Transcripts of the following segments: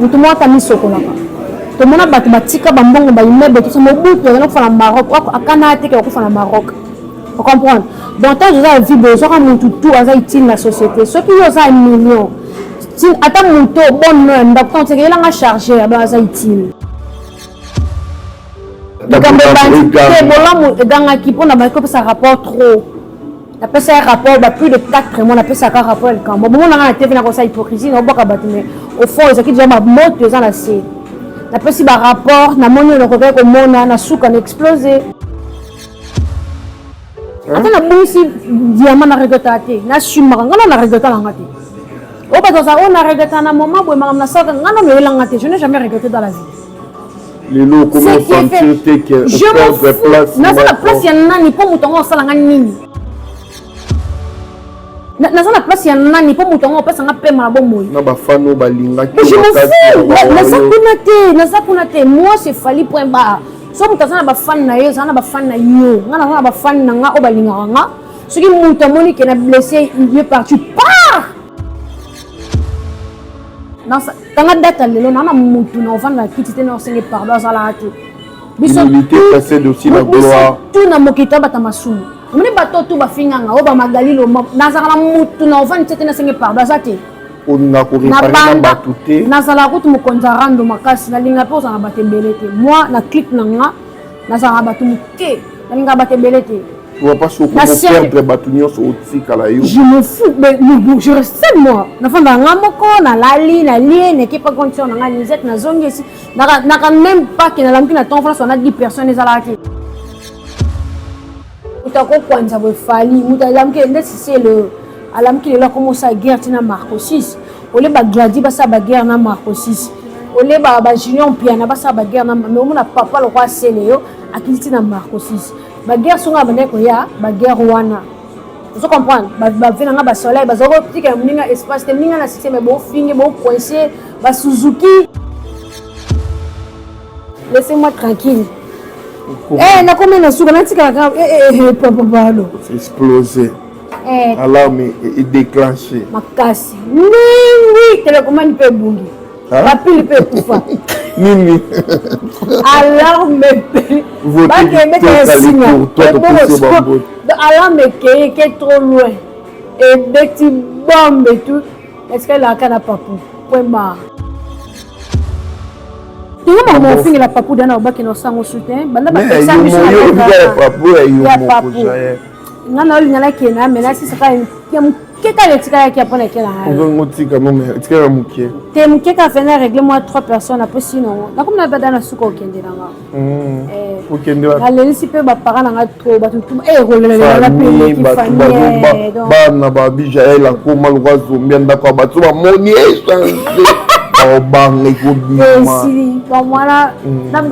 mutu mo ta misokolaka to mona bato batika bambongo ba immeuble tout ça mobutu na ko fana Maroc akana te ko fana Maroc vous comprenez donc tant que vie besoin mutu tout aza utile la société ceux qui ont un million si ata mutu bon non ndakon te kelanga charger aba aza utile Gambe bandité bolamu edanga ki pona ba ko sa rapport trop on appelle ça un rapport plus de 4 mois on appelle ça un rapport quand bon on a été na ko ça hypocrisie na boka batime au fond ils qui déjà ma moto ils en la c'est on appelle ça rapport na moni le côté ko mona na souka na explosé attends na bonisi diamant na regretté na chimara ngana na regretté la ngati o ba dans ça on a regretté na moment bo ma na ça ngana me la ngati je n'ai jamais regretté dans la vie les lots comment sentir que je me place na ça la place ya nani po mutongo sala ngani na sana place ya nani po mutongo pesa nga pema na bomoyi na ba fano balinga ki je me na ça kuna te moi c'est fali point bas so mutazana ba fan na yo sana ba fan na yo ngana na ba fan na nga o balinga nga soki mutu amoni ke na blessé il est parti pas na ça tanga data lelo na mutu na ovanda kiti te na osenge pardon sala ate biso passé aussi la gloire tout na mokita bata masumu mune bato tu bafinganga o ba magalilo nazaka na mutu na ovanda tete na senge pardon sate on a ko réparer na batuté nazala ko tu mokonza rando makasi na linga po sana batembelete moi na clip na nga nazala batu muke na linga batembelete tu vas pas se perdre batunyo so otikala yo je me fous mais je reste seul moi na fanda nga moko na lali na lie ne pas condition na nga lisette na zongi ici na quand même pas que na lamki na ton France on a 10 personnes ezala ki utako kwanza bo fali mutalamki ndesi c'est le alamki le commence à guerre tina Marco 6 ole ba gladi ba sa ba guerre na Marco 6 ole ba junior piana ba sa ba guerre na mais on a papa le roi Séléo akiti na Marco 6 ba guerre songa ba neko ya ba guerre wana vous comprenez ba vina nga ba soleil ba zoko tika mninga espace te mninga na système bo fingi bo coincé ba Suzuki laissez-moi tranquille na combien na suka na tika papa lo c'est explosé alarme est déclenché makasi nini télécommande peut bungi la pile peut kufa nini alarme ba ke mettre signe alarme que trop loin et beti bombe et tout est-ce que la kana papu point barre tu vois mon fille la papu dana obaki no sango soutien banda ba pesa miso na papu yo ngana oli nyala kena mais là si ça fait keka le tika yaki apona kela on tika non mais tika mukie te mukie ka faire régler moi 3 personnes après sinon na comme na bada na suko kende nanga okende wa ale si pe ba parents nanga trop ba tout rolele la pe ki famille ba na ba bija la ko malwa zombia ndako ba tu ba moni au bang et si pour moi là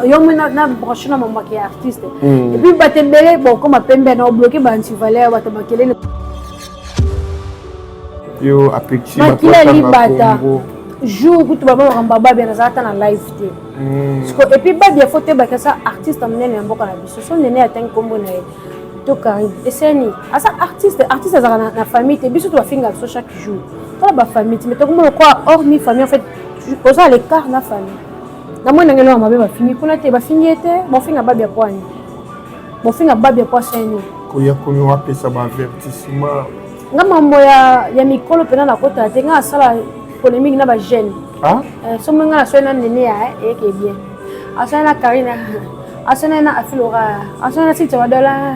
yo na branche na maman qui est artiste et puis batembele bon comme pembe na bloqué ba antivaleur ba tamakele yo apexi ba libata jour où tu vas voir baba bien ça ta na live té et puis ba bien faut te ba ça artiste amene na mboka na biso so nene ateng kombo na to Karim et c'est ni asa artiste za na famille te biso to ba finga so chaque jour pour ba famille mais to comme quoi hormis famille en fait aux à l'écart na famille na moi ngelo mabe ba fini kuna te ba fini était bon finga ba bien kwani bon finga ba bien kwa seni ko ya ko mi wa pesa ba avertissement nga mambo ya mikolo pena na kota te nga sala polémique na ba jeune so nga na so na nene ya ke bien asana na Karina asana na Afilora asana na Sita Wadola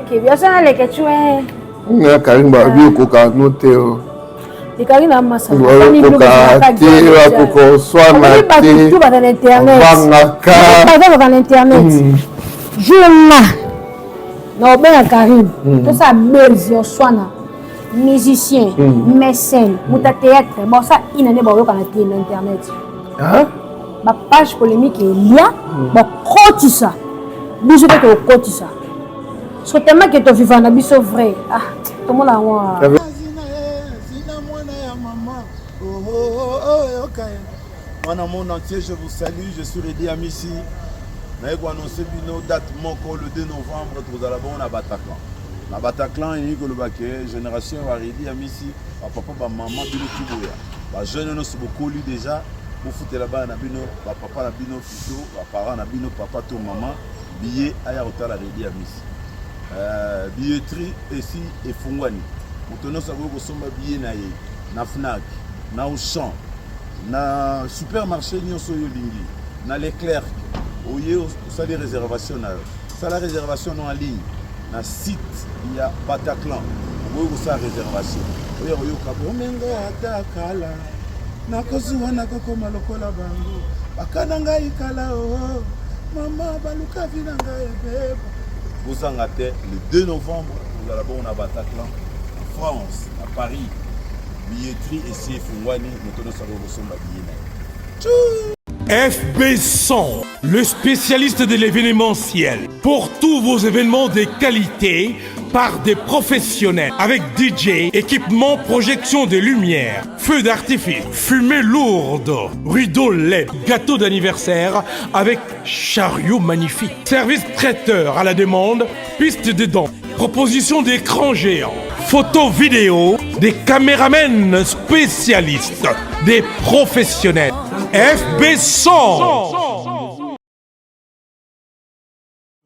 ke bien asana le ke tué nga Karina ba bi ko ka note Karina masa ni ko ka te wa ko swana te tout va dans internet va dans internet jeune na bien Karine tout ça belzio swana musicien mécène muta théâtre bon ça inane ba yoka na internet ba page polémique lia ba kotisa biso ko kotisa so tellement que to vivant na biso vrai to mona wa Dans monde entier, je vous salue, je suis Redi Amissi. Je vais annoncer une date le 2 novembre, nous allons à Bataclan. Na Bataclan, il y a une génération Redi Amissi, papa, maman, jeune, nous sommes beaucoup déjà. vous foutez là-bas, papa na bino plutôt, parents na bino, papa to maman, billet à Yarota la Rédia Miss. Billetterie ici et Fungwani. Maintenant, ça veut que billet na Fnac, na Auchan, na supermarché nyonso yo lingi, na Leclerc, oye ça des réservations na ça la réservation en ligne, na site il y a Bataclan, oye ça réservation. Oye oyo kabo mengo atakala. Na kozuwa na kokoma lokola bango. Bakana ngai kala oh. Maman baluka vina ngai beba. Vous en le 2 novembre, nous allons à Bataclan, en France, à Paris. Billetterie ici, Fungwani, nous tenons à FB100, le spécialiste de l'événementiel. Pour tous vos événements de qualité, par des professionnels, avec DJ, équipement, projection de lumière, feux d'artifice, fumée lourde, rideaux LED, gâteau d'anniversaire avec chariot magnifique, service traiteur à la demande, piste de danse, proposition d'écran géant, photo vidéo, des caméramens spécialistes, des professionnels. FB100.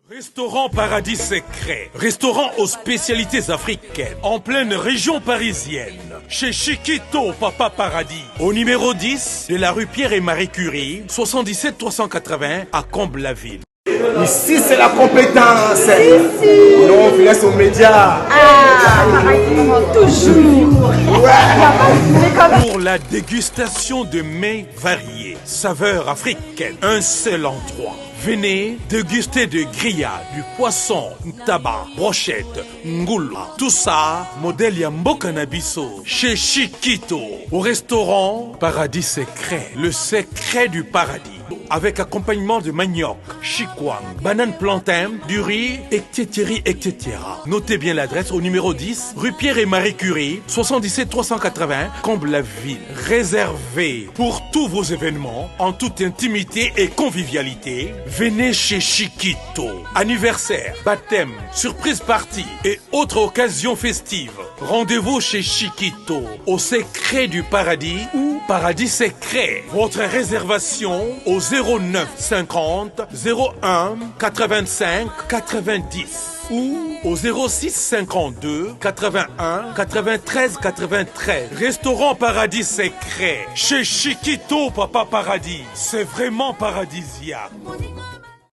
Restaurant Paradis Secret, restaurant aux spécialités africaines, en pleine région parisienne, chez Chiquito Papa Paradis, au numéro 10 de la rue Pierre et Marie Curie, 77 380 à Comble-la-Ville. Ici c'est la compétence. Non, on laisse aux médias. Toujours. Pour la dégustation de mets variés, saveurs africaines, un seul endroit. Venez déguster de grillades, du poisson, tabac, brochette, ngoula. Tout ça, modèle Yamboka Nabiso, chez Chiquito, au restaurant Paradis Secret, le secret du paradis. Avec accompagnement de manioc, chikwang, banane plantain, du riz, etc., etc. Notez bien l'adresse au numéro 10, rue Pierre et Marie Curie, 77 380, Comble-la-Ville. Réservé pour tous vos événements, en toute intimité et convivialité, venez chez Chiquito. Anniversaire, baptême, surprise party et autres occasions festives. Rendez-vous chez Chiquito, au secret du paradis ou Paradis Secret. Votre réservation au 09 50 01 85 90 ou au 06 52 81 93 93. Restaurant Paradis Secret chez Chiquito Papa Paradis. C'est vraiment paradisiaque.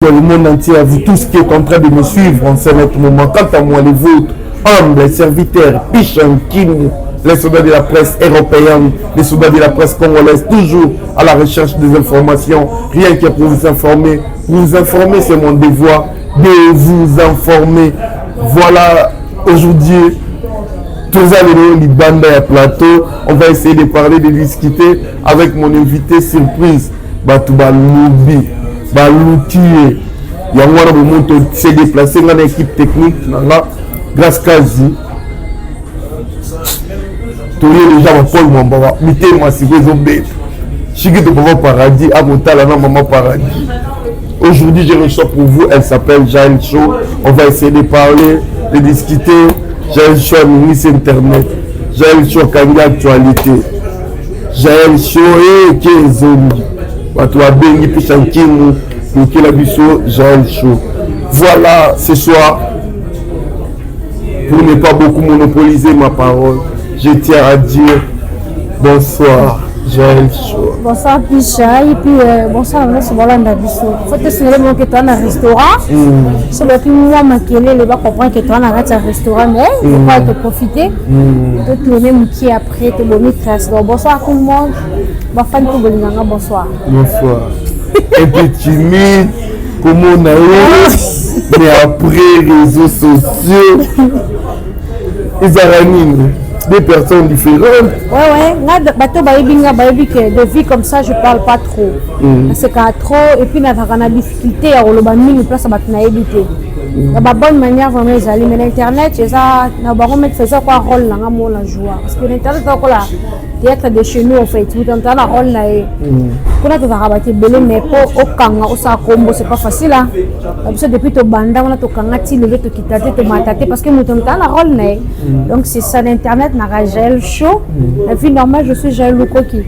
Le monde entier, à vous tous qui êtes en train de me suivre en ce moment, quant à moi, les vôtres, humbles serviteurs, Pichon, Kim, les soldats de la presse européenne, les soldats de la presse congolaise, toujours à la recherche des informations, rien que pour vous informer. Vous informer, c'est mon devoir de vous informer. Voilà, aujourd'hui, tous les Libanda et plateau, on va essayer de parler, de discuter avec mon invité surprise, Batouba Loubi, Balouti. Il y a un moment où s'est déplacé dans l'équipe technique, grâce à Kazi. Tous les gens Paul Mambara, Mité Massivé Zobé, Chiquito Papa Paradis, Abotala Maman Paradis. Aujourd'hui, je reçois pour vous, elle s'appelle Jaël Show. On va essayer de parler, de discuter. Jaël Show, ministre Internet. Jaël Show, candidat actualité. Jaël Show, et qui est zone. Batou Bengi, Pichankimu, Nikela Bisso, Jaël Show. Voilà, ce soir, pour ne pas beaucoup monopoliser ma parole, je tiens à dire bonsoir, Jaël Show. Bonsoir Picha, et puis bonsoir à Sobolanda Bisso. Il faut te souvenir que tu es dans un restaurant. C'est le plus moi maquillé, les gars comprennent que tu es dans un restaurant, mais il faut pas te profiter. Tu te donner qui après, te donner trace. Donc bonsoir tout le monde. Bonsoir. Bonsoir. Et puis timide, comment on a eu, mais après réseaux sociaux, ils arrêtent des personnes différentes. De vie comme ça, je parle pas trop. C'est qu'à trop, et puis on a la difficulté à rouler place à éviter. La bonne manière vraiment les aller, mais l'internet, c'est ça, on va mettre ça quoi rôle dans la joie. Parce que l'internet, c'est là, théâtre de chez nous en fait, tout le temps la rôle là. Quand tu vas rabattre belé, mais pour au kanga, au sa combo, c'est pas facile là. Parce que depuis ton banda, on a ton kanga, tu levé, tu quittes, tu m'attaques, parce que nous sommes dans la rôle là. Donc c'est ça l'internet, n'a Jaël Show. Et puis normal, je suis Jaël Lukoki.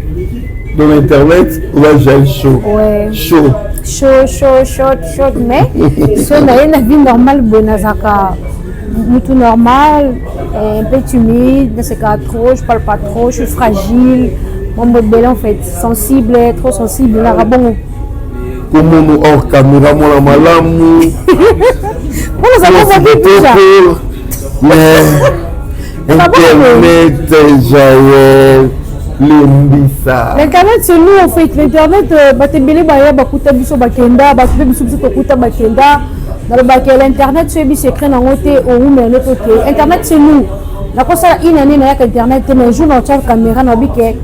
Dans Internet, on va Jaël chaud. Ouais. Chaud. Chaud. Mais, si on a une vie normale, Bonazaka, tout normal, un peu timide, ne sais pas trop, je parle pas trop, je suis fragile. Mon modèle en fait, sensible, trop sensible. Là, bon. Comment nous hors caméra, mon malamu. Nous avons vu tout ça. Mais Internet, Jaël, Lembisa. L'internet c'est nous en fait. L'internet, batebele baya bakuta biso bakenda, batube biso biso tokuta bakenda. Dans le bac l'internet c'est bi secret na ngote au mais le côté. Internet c'est nous. La cosa une année na internet mais jour na tchar caméra na bi ke.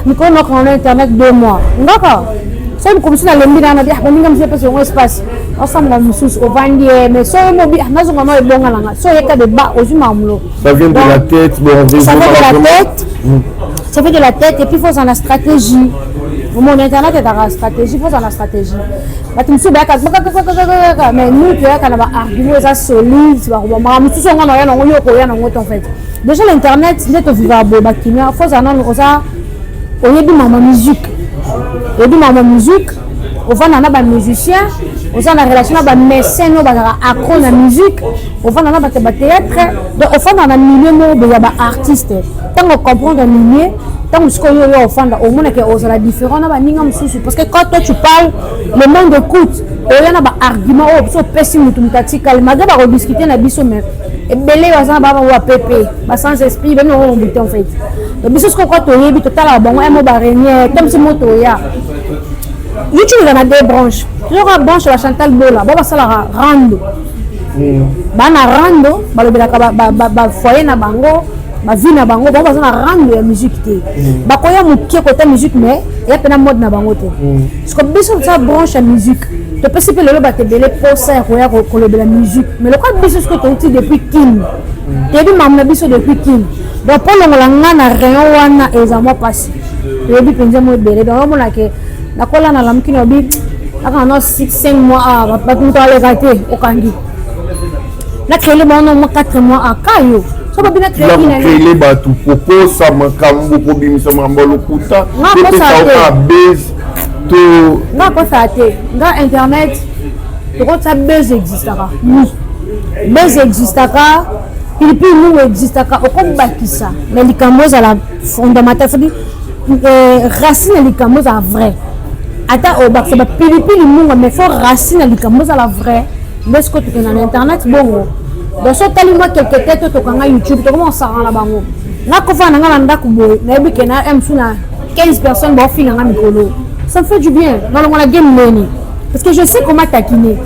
Nous connaissons internet 2 mois. D'accord. Ça me comme si na lembi na dia baninga mse pese un espace. Ensemble on musus au vandi mais so mo bi na zo ngama ebonga langa. So yeka de ba ozuma mulo. Ça vient de la tête, bon, ça vient de la tête. Ça fait de la tête et puis il faut en la stratégie. Mon internet est dans la stratégie, il faut en la stratégie. Mais nous, tu as un argument solide, en fait. Déjà l'internet, c'est que vivable, il faut en musique. On va dans les musiciens, on va dans la relation avec les mécènes, on va dans la musique, on va dans le théâtre, donc on va dans le milieu des artistes. Tant qu'on comprend le milieu, tant qu'on au monde est la différence, parce que quand toi tu parles, le monde écoute. Il y a des arguments qui sont pessimistes, malgré qu'on discute, on a dit et belé bazana baba wa pepe ba sans esprit ben on buté en fait le biso ce qu'on croit to yebi total bon un mot barenier comme ce moto ya YouTube on a deux branches la branche la Chantal Bola baba sala rando bana rando ba lobelaka ba foyer na bango ba vie na bango baba sala rando ya musique te ba koya mukie côté musique mais ya pena mode na bango te parce que biso ça branche à musique. Tu peux savoir que le bateau belé pour ça et la musique. Mais le quoi biso ce que tu as depuis Kim. Tu as dit maman biso depuis Kim. Donc pour le moment na rien wana ezamo passé. Tu as dit penza mo belé donc on a que na kola na lam kino bi aka no 5 mois à ba tout aller rater au kangi. Na créé le bon 4 mois à kayo. So ba bina créé ni créé batu popo ça makambo ko bimisa mambolo kuta. Na ko ça base to na ko ça té. Dans internet to ko ça base existera. Base existera. Puis nous existera au comme bakisa. Mais les camos à la fondamental faut dire racine les camos à vrai. Ata au bak c'est ba pili munga mais faut racine les camos à la vrai. Mais ce que tu dans internet bon. Donc so tellement quelque tête to kanga YouTube to comment ça rend la bango. Na ko fa na ngala ndako boy na bi ke na suna 15 personnes bo finga nga mikolo. Ça me fait du bien. Non on a game money. Parce que je sais comment taquiner.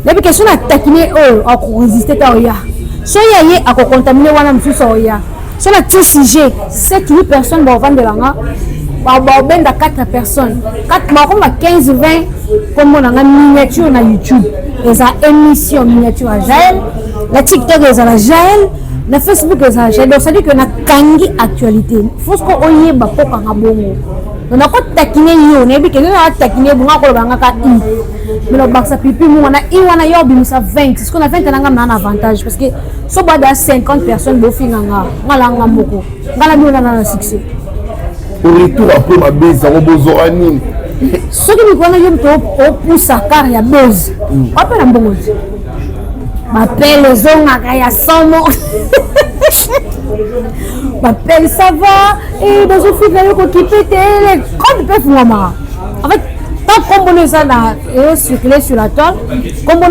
La bi ke suna taquiner à résister ta oya. So ya a ko contaminer wana msusa oya. So na tout sujet 7-8 personnes bo vendre langa. Ba benda 4 personnes. 4 ma 15 20 comme on a miniature na YouTube. Les émissions miniature à Jaël. La TikTok est à la Jaël, la Facebook est à la Jaël. Donc ça veut dire qu'on a kangi actualité. Il faut qu'on y ait pas pour bongo. On a pas taquiné yo, on a dit que nous a taquiné bon encore banga ka i. Mais le bac ça pipi on a i on a yo bimisa 20. C'est ce qu'on a fait tanga un avantage parce que so bada 50 personnes bo finanga. Ngala ngamboko. Ngala bi on a un succès. Au retour après ma base on bozo anime. Ce qui nous connaît yo to pour sa carrière base. Après la bongo. M'appelle les hommes à Samo. M'appelle ça va. Et dans ce film, qui pète les codes peuvent moi. En fait, tant qu'on bonne ça et circuler sur la toile, comme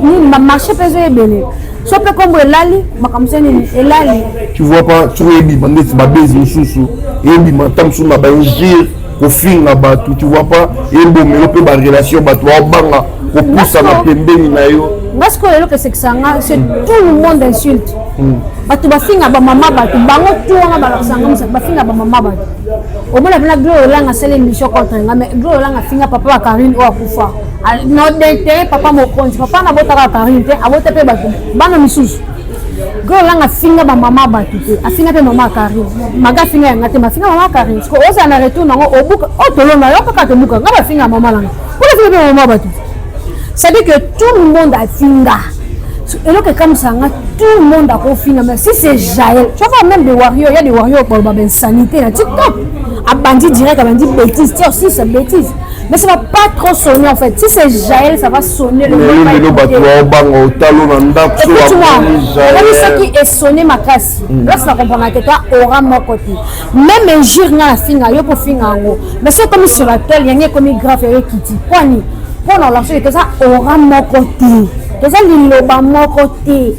on a marché pesé belé. Sauf que comme l'ali, ma comme ça et l'ali. Tu vois pas, tu es bien, mais c'est ma base sous et bien maintenant sur ma bangir au film là-bas, tu vois pas, et bon mais on peut pas relation bah toi banga au pouce à la pembeni na yo. Parce que c'est que ça, c'est tout le monde insulte. Batu bafinga ba mama batu bango tout on ba sanga bafinga ba mama batu. Au moins la glo langa c'est l'émission contre nga mais glo langa finga papa Karine o akufa. No dete papa mo konti papa na bota Karine te abota pe batu. Bana misusu. Glo langa finga ba mama batu te. Afinga pe mama Karine. Maga finga ngate mafinga mama Karine. Ko oza na retour nango obuka o tolona yo paka te buka nga ba finga mama langa. Ko finga pe mama batu. C'est-à-dire que tout le monde a finga. Et là, comme ça, tout le monde a finga. Mais si c'est Jaël, tu vois même des warriors, il y a des warriors pour la sanité, TikTok. à bandit direct, à bandit bêtise. Tu sais aussi, c'est bêtise. Mais ça va pas trop sonner en fait. Si c'est Jaël, ça va sonner le monde. Et puis tu vois, ce qui est sonné ma casse. Là, ça comprend que toi, aura mon côté. Même un jour, il y a la fin, il y a pour fin en haut. Mais c'est comme sur la telle, il y a comme grave avec Kitty. Pony. Pour nous lancer que ça aura mon côté. Que ça, il a mon côté.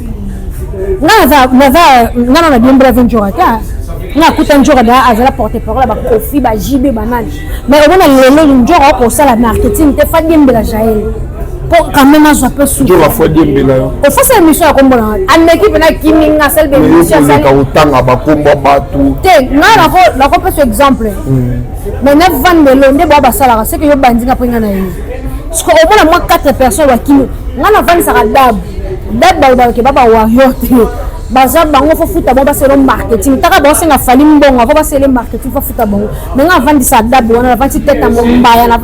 Non, on a bien brave un jour. On a coûté un jour à la porte-parole, à Kofi, à JB, banane. Mais on a le jour pour ça, la marketing, t'es pas bien de la Jaël. Pour quand même, on peut soutenir. la fois bien de la. On fait cette émission à Combo. En équipe, on a Kimi, on a celle de l'émission. On a la repère sur exemple. Mais 9 ventes de l'onde, c'est que je bandis à prendre. Parce qu'au moins, moi, 4 personnes, on a vendu ça à Dab. Dab, qui va avoir baza bango faut foutre bon c'est le marketing taka bon c'est na fali mbongo faut passer le marketing faut foutre bon mais on vend ça d'abord on vend tête en mbaya on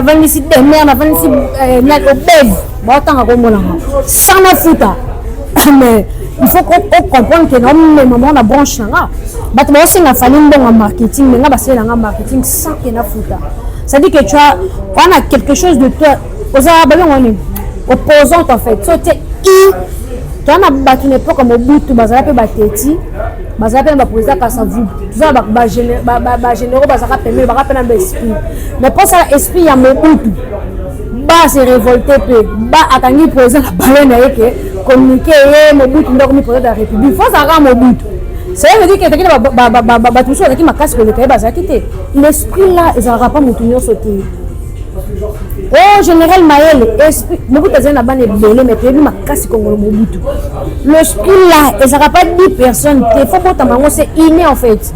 vend ici demain on vend ici net au bev bon tant que mon sans na foutre mais il faut qu'on comprenne que non moment la branche là bah tu aussi na fali mbongo en marketing mais on va c'est en marketing sans que na foutre ça dit que tu as on a quelque chose de toi aux arabes on est opposant en fait so tu tu as battu une époque comme au bout tu vas appeler bateti vas appeler ma président ça vous tu vas ba généraux vas appeler ba appeler un esprit mais pour ça esprit ya mon bout ba se révolter peu ba atangi président la baleine avec communiquer mon bout ndoko mi président de la république faut ça rend mon bout ça veut dire que ba tout ça qui ma casse que le pays va quitter l'esprit là ils aura pas mon tout sauter. Oh, général Maël, esprit, mais vous avez un banne belé, mais tu ma casse Congo Mobutu. L'esprit là, il n'y aura pas 10 personnes, il faut que c'est inné en fait.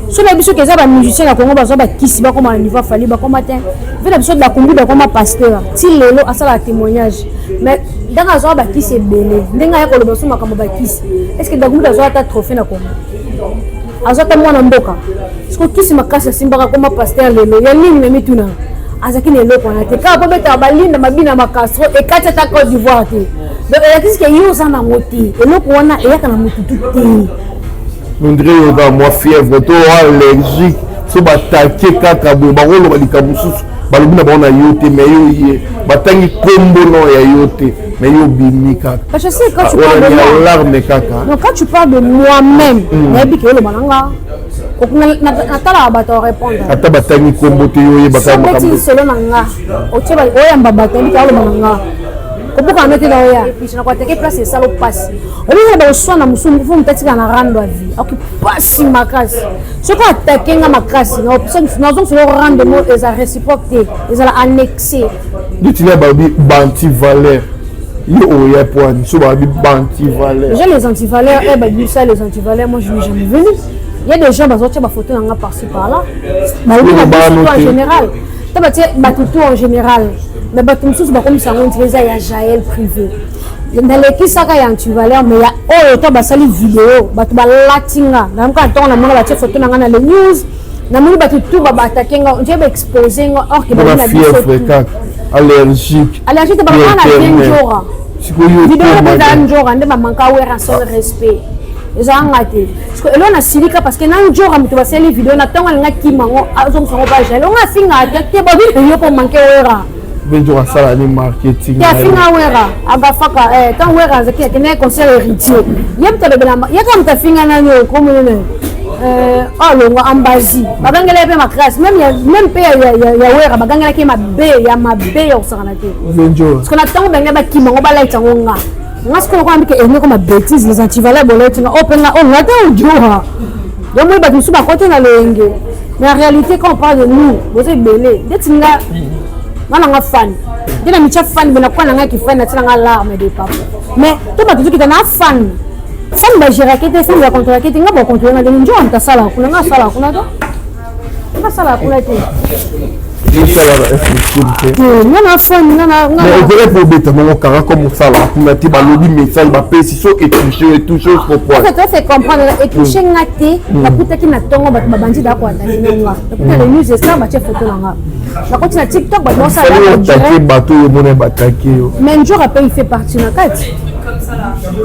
Si les bisous qui sont musiciens à Congo, qui sont comme un niveau fallu, comme matin, vu la de la combu de comme pasteur, si les lots à ça la témoignage. Mais dans la zone qui c'est belé, dans la zone qui c'est est-ce que dans la zone tu as trophée na Congo? Azota mwana mboka. Est-ce que qui c'est ma casse simba comme pasteur les lots, il y a une même tout na. Azaki ne loko na te ka po beta balinda mabina makastro e kati ta Côte d'Ivoire te donc il y a qu'est-ce que yo sana moti et loko wana e yaka na mututu te André yoga moi fièvre to allergique so batake kaka bo bangolo balika mususu balobina baona yote mais yo yé batangi kombo no ya yote mais yo bimika je sais quand tu parles de moi larme kaka donc quand tu parles de moi-même nabi ke lo balanga natala bato répondre ata batangi kombo te yo yeba ka makambo solo nanga otiba oyamba bato ndi ka lo nanga obuka mettre là ya puis na kwateke place ça lo passe on va sona musumu fu mtatika na rando vie okupasi makasi soko attaquer nga makasi na option na zone sur rando mo les réciproque les ala annexé ditile babi banti valeur yo oya point so babi banti valeur j'ai les antivaleurs et babi ça les antivaleurs moi je n'ai jamais venu il y a des gens qui ont photo dans par-ci par-là mais en général tout en général mais batum sous ba comme ça on dirait ça ya Jaël privé dans les qui ça ya antivaleur mais ya oh to ba sali vidéo batu ba latinga na mka to na manga ba photo na ngana les news na muli batu tout ba attaquer nga on dirait exposer nga or que ba na fièvre allergique ba na bien jora vidéo ba na jora nde ba manka wera son respect ils ont raté parce que là on a silika parce que nan jora mutu ba sali vidéo na tonga nga kimango azo msango ba Jaël on a finga te ba bi yo ko manquer wera Benjo asala ni marketing. Ya finga wera agafaka quand wera zaki akene conseil héritier. Yemta bebela ya quand ta finga na yo comme longo ambazi. Bagangela pe makras même pe ya wera bagangela ke mabe ya usana te. Benjo. Parce que na tango banga ba kimango ba light ngonga. Ngasi ko kwambike ene comme bêtise les antivaleurs boleti na open na on ngata ujoha. Donc moi ba tu suba côté na lenge. Mais en réalité quand on parle de nous, vous êtes belé. Detinga nanga fan dina micha fan bona kwa nanga ki fan na tsanga larme de papa mais to ba tuki na fan ba jira kete fan ba contrôler kete ngaba contrôler na njo anta sala kuna nga sala kuna to nga sala kuna te nana fan nana mais on dirait pour bêta mon kara comme sala kuna te ba lobi message ba pesi so et tout chose pour quoi ça te fait comprendre et toucher ngate ba puta ki na tongo ba bandi da kwa tani nga puta le news ça ba che photo nanga la continue à TikTok, bah non ça va bateau mais Njora après il fait partie na kati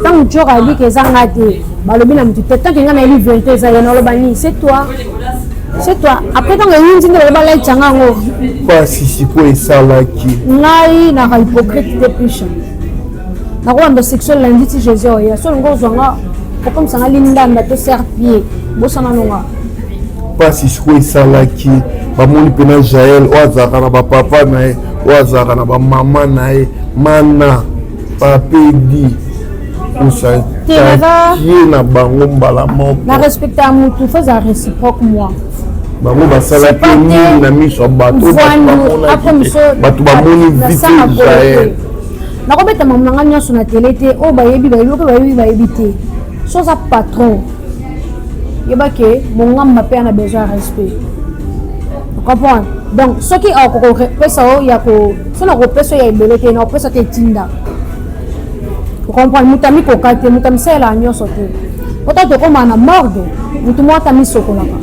tant Njora dit que ça ngate bah le bina mutu tant que ngana lui 22 ça yana lo bani c'est toi c'est toi. Après, quand tu as dit que tu as pas si c'est quoi ça là qui. Tu as hypocrite de plus. Tu as sexuel lundi si Jésus est là. Comme ça, tu as servi. Pas si c'est quoi ça là qui. Bamoni pena Jaël, Oazaka na papa nae, Oazaka na maman nae, Mana, Papedi. Ousa. Qui na bango mbala moko. Na respecter à mutu, fais un réciproque moi. Bango basala ke ni na miso bato. Après monsieur, bato bamoni vite Jaël. Na ko beta maman nga nyoso na télé té, o bayebi té. So za patron. Yeba ke mon ngamba pe na besoin de respect. Vous comprenez? Donc ce qui a il y a ko so na ko peso ya ibelete na peso te tinda. Vous comprenez? Mutami ko kate, mutami sela nyoso te. Ota to koma na morgue, mutu mo atami sokola ka.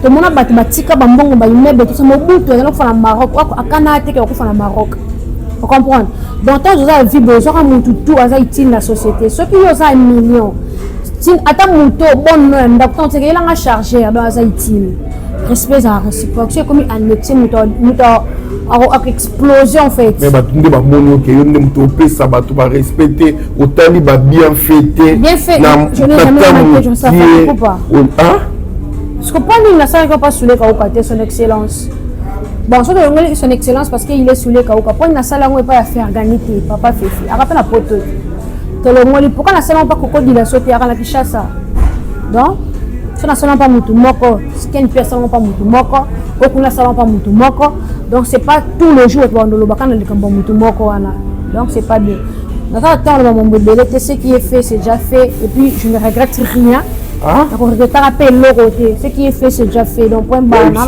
To mona bati batika bambongo ba imebe to so mobutu na ko na Maroc, akana te ko fa na Maroc. Vous comprenez? Donc tant que vie besoin mutu tout aza itine la société. Ce qui yo za million. Tin ata mutu bon no ndako tant que il a chargé ba aza itine. Respect à réciproque. C'est comme un métier avec explosion en fait. Mais batunde ba mono ke yo ndem to pesa bato ba respecter otali ba bien fêter. Bien fait. Je n'ai jamais remarqué je sais pas. Hein? Ce que pas nous na ça pas sous les kaukate son excellence. Bon, ça de son excellence parce qu'il est sous les kauka. Pour na sala ngwe pas faire gagner papa Fefi. Rappelle la poto. To le ngoli pourquoi na sala pas koko di la sauter à la Kinshasa. Donc ce n'est pas mutu moko, ce n'est pas mutu moko, aucun salon pas mutu moko. Donc c'est pas tous les jours que le bacan le campo mutu moko ana. Donc c'est pas bien. Dans un temps le moment de ce qui est fait c'est déjà fait et puis je ne regrette rien. Ah, donc je regrette pas l'autre. Ce qui est fait c'est déjà fait. Donc point bas dans la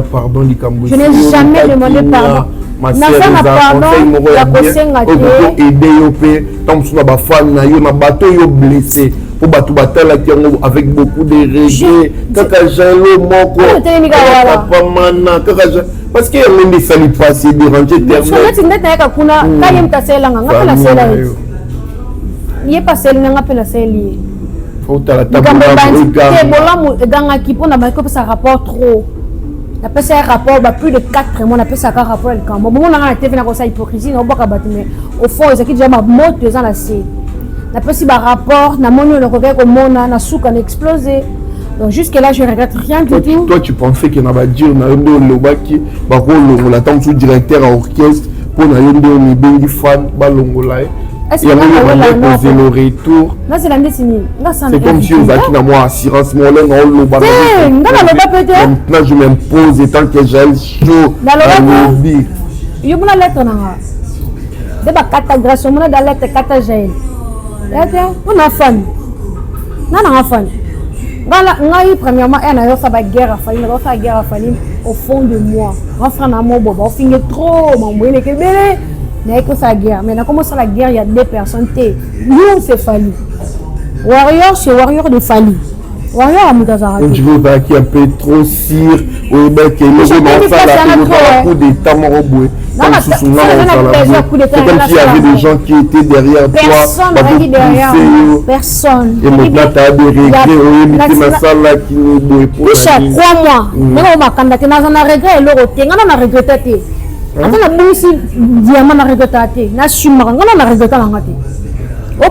pardon du Cambodge. Je n'ai jamais demandé pardon. Ma sœur pardon, la kosenga te aider yo pe tant sur ba fan na yo na bateau yo blessé. Pour battre avec beaucoup de regrets. Kaka jalo moko. Papa mana kaka parce que on ne sali pas c'est déranger terme. Je suis net na kuna kayem tasela nga la sela. Ni pas sel nga pe la seli. Faut la table. Ke bolamu ganga ki pona ba ko ça rapport trop. La pesa un rapport plus de 4 mois, on appelle ça un rapport le camp. Bon, on a été dans la hypocrisie, on va mais au fond, c'est qui déjà ma mot 2 ans la C. La pesa un rapport, na moni le regret comme on a souk a explosé. Donc jusque là, je regrette rien du tout. Toi, tu pensais qu'il n'a pas dit on a un le baki, bah on attend sous directeur à orchestre pour na yondo ni bengi fan balongola. Il y a le retour. C'est comme si on a moi assurance mon langue en le bas. Maintenant je m'impose étant que j'ai chaud. Il y a une lettre là. C'est pas carte grâce au monde de lettre carte gel. On a fan. Non non fan. Ngai premièrement elle a eu sa guerre à famille, sa guerre à famille au fond de moi. On fait un amour bon, on finit trop, mon boy les kebele. Mais que ça guerre. Mais comment ça la guerre, il y a 2 personnes. Nous, c'est Fali. Warrior, c'est Warrior de Fali. Warrior à Moutazara. Je veux pas qu'il y ait un peu trop cire. Ou bien qu'il y ait un coup d'état moroboué. C'est comme s'il y avait des gens qui étaient derrière toi. Personne n'est derrière. Personne. Et maintenant, tu as des regrets. Oui, mais c'est ma salle là qui nous doit pour. Puis, crois-moi. Mais on m'a candidaté dans un regret. On a regretté. Attends, si diamant a regretté, na chimara, on a regretté la ngate. On a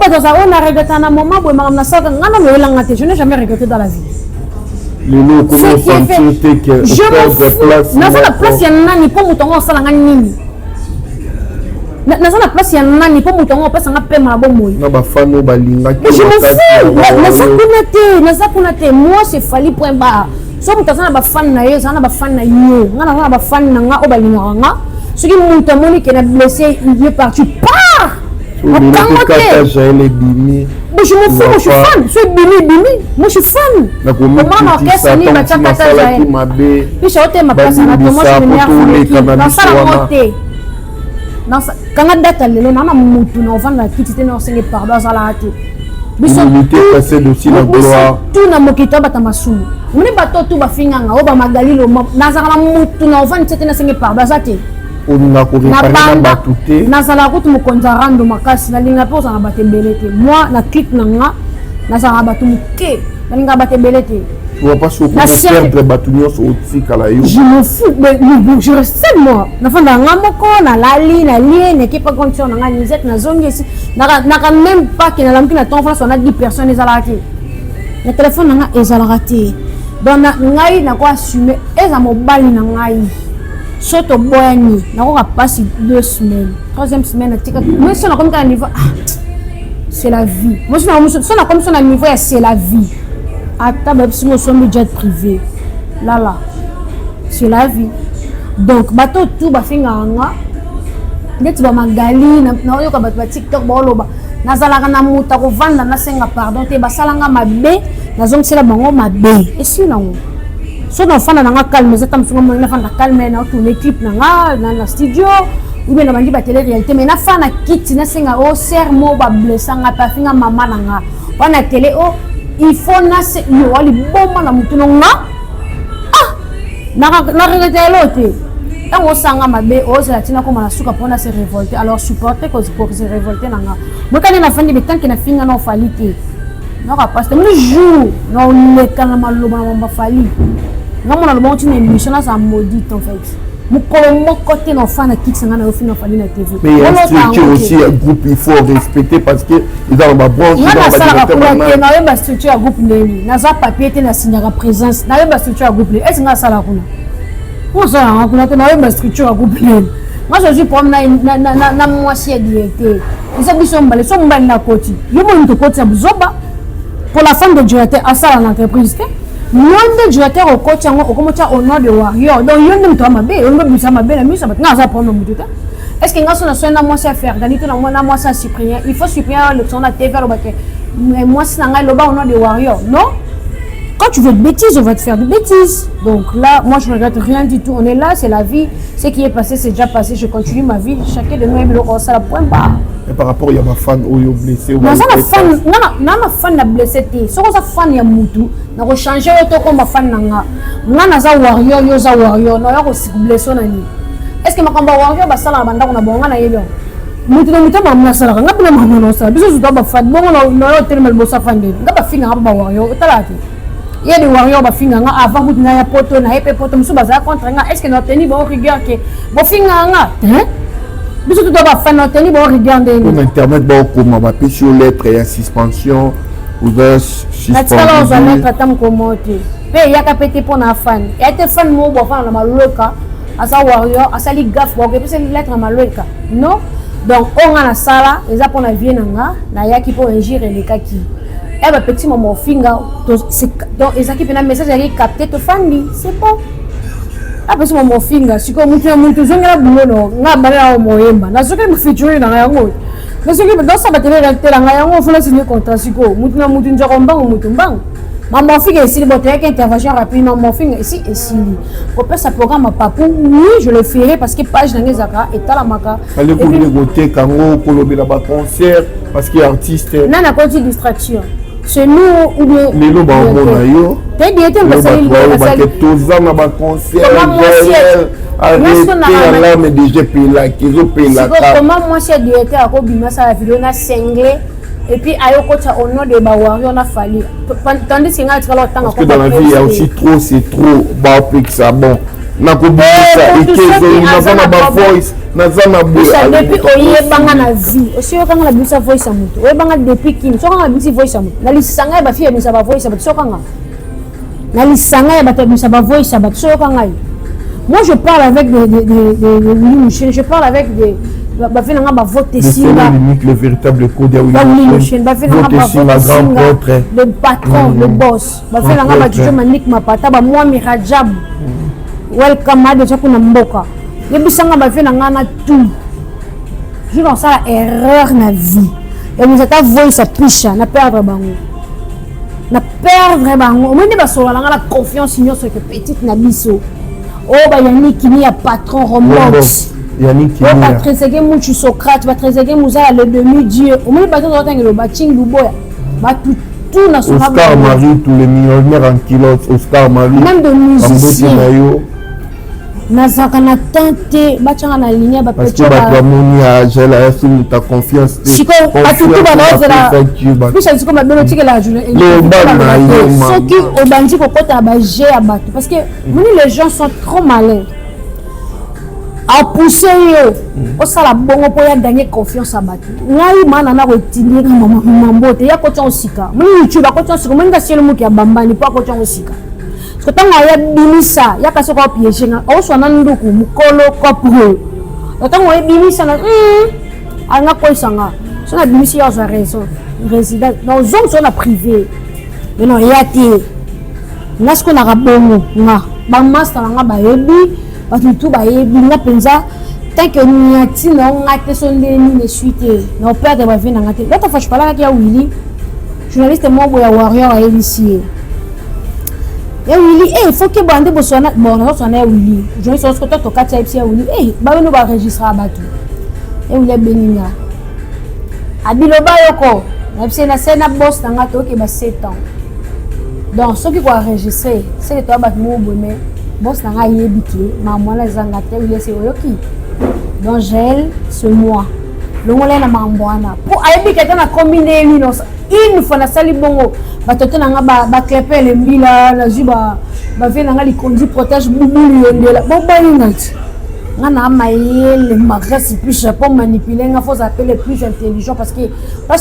regretté un moment où on a ça, je n'ai jamais regretté dans la vie. Je m'en fous. La place, il y a un pour mouton, ça l'a gagné. La place, il y a un pour mouton, on passe un peu ma bombe. Je m'en fous. Moi, c'est Fali point bas. So mutazana ba fan na yeza na ba fan na yo ngana na ba fan na nga obalinga nga ce qui monte moni qui est blessé il est parti part je m'en fous, moi je suis fan je suis bimi moi je suis fan comment orchestre ni ba tata jael puis je ote ma place na moi je m'énerve dans ça la montée dans ça quand date lelo na mutu na vendre la kitite na sengi pardon ça la hâte l'unité passée aussi la gloire tout na mokito batamasu muni bato tu bafinganga oba magalilo nazala mutu na ovani tete na sengi pardon ça te on a réparé na batute nazala kutu mokonza rando makasi na linga poza na batembelete moi na clip nanga nazala batu muke na linga batembelete Tu vas pas perdre Batunios au Kalayo. Je me fous, mais je reste seul moi. N'afin dans Ramoko, na lali, na lien, n'équipe pas condition, na nisette, na zone ici. N'a même pas que na lampi na ton face, on a 10 personnes les alaté. Le téléphone n'a pas raté. Donc ngai na quoi assumer, et à mobile na ngai. Soto boyani, na quoi passer 2 semaines, 3e semaine, mais si on a comme un niveau, c'est la vie. Moi si on a comme son niveau, c'est la vie. Attends, même si nous sommes jet privé, là, c'est la vie. Donc, bateau tout, bah, finga anga. Dès que tu vas magali, na yo ka bateau TikTok, bah, loba. Na zalaka na muta ko vanda na senga pardon, te basalanga mabe, na zong sela bango mabe. Et si nango. So na fanda na calme, ça tam sunga na fanda calme na tourner clip na studio. Ou bien na bandi ba télé réalité, mais na fana kit na senga o sermo ba blessanga pa finga mama nanga. Wana télé o il faut nase yo ali bomba na mutu nonga na regretter l'autre tant on sanga mabe o c'est la tina comme na suka pona se révolter alors supporter cause pour se révolter nanga moi quand na fandi be tant que na finga na falite na ka passe le jour na le kana maloba na fali na mona le bon tu émission na ça maudite en fait mon côté d'enfant qui s'en a offert dans la TV. Mais il y a une structure aussi, un groupe, il faut respecter parce que ils ont ma branche. Il y a une structure à groupe. Il y a un papier qui a signé la présence. Il y a une structure à groupe. Est-ce que ça la comment ça a une structure à groupe? Moi je suis pour na moitié directeur. Ils ont dit son balai, son balai na côté. Il y a une côté à Buzoba pour la femme de directeur à ça l'entreprise. Moi de directeur au coach au comment tu as au nom de Warrior. Donc il y a une toile mabe, on veut ça mabe la mise, maintenant ça prend le bout de temps. Est-ce qu'il y a une soin à moi à faire? Ganito na moi ça supprimer. Il faut supprimer le son à TV le baquet. Mais moi c'est nanga le bas au nom de Warrior. Non? Quand tu veux de bêtises, on va te faire de bêtises. Donc là, moi je ne regrette rien du tout. On est là, c'est la vie. Ce qui est passé, c'est déjà passé. Je continue ma vie. Chacun de nous aime le rose à la point bas. Et par rapport, il y a ma fan ou blessé. Non, ça ma fan na blessé. Si on a fan ya mutu, na ko changer auto comme ma fan nanga. Nga za warrior, yo za warrior, na yo ko blessé nani. Est-ce que ma kamba warrior ba sala banda ko na bonga na yelo? Mutu na mutu ba mna sala nga pina ma no sala. Biso zo ba fan bongo na yo tellement bo sa fan de. Nga ba finga ba warrior, talati. Il y a des warriors qui font avant que tu poto na épée poto musu baza contre nga est-ce que notre tennis bon rigueur que bon finga nga hein biso tu dois faire notre tennis bon rigueur de pour internet bon comment va sur lettre et suspension ou suspension na tsala on va mettre tam comment tu pe ya ka pété pour na fan et te fan mo bo fan na maloka asa warrior asa li gaf bo que c'est lettre na maloka non donc on a la sala les pour na vie na ya qui pour ingérer les kaki. Eh ben petit maman finga donc les équipes na message ari capter to famille c'est bon ah petit maman finga siko mutu zonga bulono nga bala o moyemba na soke mu feature na yango na soke dans ça batele recteur nga yango faut la signer contrat siko mutu njoko mbango mutu mbango maman finga ici bote avec intervention rapide maman finga ici pour faire sa programme à papou oui je le ferai parce que page na ngezaka etala maka allez pour le côté kango kolobe la ba concert parce que artiste nana côté distraction. Chez nous ou bien les lots na yo t'es bien t'es pas salir que tous ans na concert arrêté mais déjà payé la kizo payé la comment moi c'est directeur ko bima ça la vidéo na singlé et puis ayo ko cha au nom de ba warrior na fali tandis que nga tsala tanga ko dans la vie il y a aussi trop c'est trop ba ça bon na ko bisa ikezo na ba voice na zama bo depuis oye banga na vie aussi yo kanga na bisa voice ya mutu oye banga depuis kin so kanga na bisa voice ya mutu na lisanga ba fie bisa ba voice ya mutu so kanga na lisanga ya ba bisa ba voice ya mutu so kanga moi je parle avec des je parle avec des ba fie nga ba vote singa le véritable code ya oui ba fie nga ba vote singa le patron le boss ba fie nga ba juju manik mapata ba moi mirajab welcome à déjà kuna mboka yebisanga ba fait na ngana tout je dans ça erreur na vie et nous ata voice à pisha na perdre bango au moins ba so la confiance union sur que petite na biso oh ba Yannick ni ya patron remote Yannick ni ba trésorier muchu Socrate ba trésorier muza le demi dieu au moins ba to tangelo ba chingu boya ba tout na so Oscar Marie tous les millionnaires en kilos Oscar Marie même de musiciens nazaka na tante bachanga na ligne ba parce que ba moni a gela si ta confiance siko atutu ba nozela bisa siko ba belo tike la journée ce qui au bandi ko kota ba g à bato parce que les gens sont trop malins à pousser yo au sala bongo po ya gagner confiance à bato ngai mana na ko tindika mambote ya ko tsika moni YouTube ko tsika moni ka selo muki ya bambani po ko tsika parce que tant ya bimisa ya kaso ko piéger nga o so na nduku mukolo kopo tant ya bimisa na anga ko sanga so na bimisa ya sa raison résident dans zone so na privé mais non ya ti nasko na kabongo nga ba master nga ba yebi ba tout ba yebi nga penza tant que niati na ngate so ndeni ne suite na perdre ba vie na ngate là ta fâche pas là ya Willy journaliste mo ya warrior a ici. Et Willy, il faut que bande bosona bon on sonne Willy. Je suis sur to katia ipsi Willy. Ba no ba registrer abatu. Et Willy beninga. Abiloba yoko. Na ipsi na sena boss na ngato ke ba 7 ans. Donc ce qui va enregistrer, c'est que toi bat mo bonne. Boss na nga yebiki, ma mwana zanga te Willy c'est oyoki. Donc gel ce mois. Le ngole na mambwana. Pour ayebika tana combiner lui non. Une fois na sali bongo batoto nanga ba clepé le mbila na juba ba vient nanga li conduit protège bubuli yondela bo balingati ngana mayele magresse plus chapeau manipuler nga faut appeler plus intelligent parce que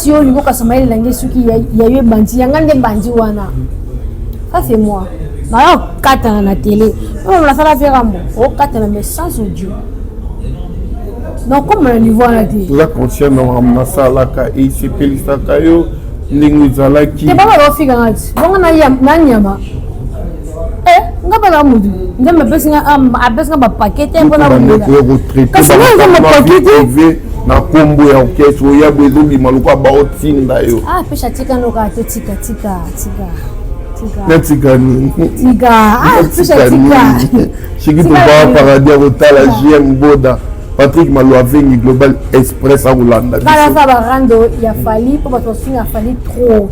yo lingo ka samaile langue suki ya yo bandi yanga nde bandi wana ça c'est moi na yo kata na télé on la sala faire ambo o kata na message audio donc comme un niveau à la télé la conscience na sala ka et c'est pelisa kayo ndinguzalaki te baba ba fika ngati bonga na nyama ngaba la mudu ndema pesinga apesinga ba paquet mbona mudu kasi nga ba paquet na kombo ya orchestre ya bezo bi maluka ba otinda yo pesha tika no ka to tika tika ni tika pesha tika chiki to ba paradis rotala JM Boda Patrick Malouavengi Global Express à Hollande. Quand ça va rendre il a fallu pour votre signe a fallu trop.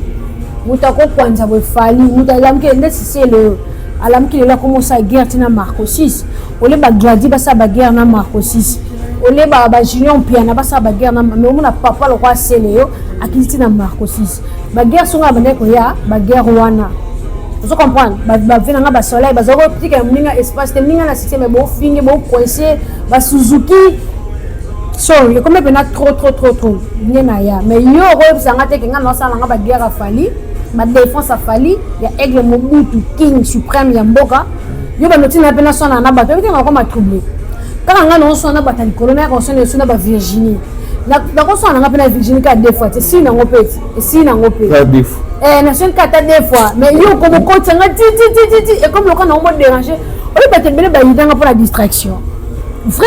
Mutako kwanza bo fallu mutalam ke ndesi c'est le alam ki la commence à guerre tina Marco 6. Ole ba gladi ba sa ba guerre na Marco 6. Ole ba junior piana ba sa ba guerre na mais on a papa le roi Célio akiti na Marco 6. Ba guerre songa ba ndeko ya ba guerre wana. Vous comprenez? Ba vina nga ba soleil ba zoko petit ka mninga espace te mninga na système bo fingi bo coincé ba Suzuki sorry comme pena trop nena ya mais yo ro sanga te nga no sala nga ba guerre a fali ba défense a fali ya aigle Mobutu king suprême ya mboka yo ba notina pena sona na ba to nga ko ma troublé kala nga no sona ba tali colonel ko sona sona ba Virginie na ko sona nga pena Virginie ka deux fois te si na ngopeti si na ngopeti ka deux fois nation kata deux fois mais yo comme ko tsanga ti et comme le quand on m'a dérangé on va te bele ba yidanga pour la distraction vrai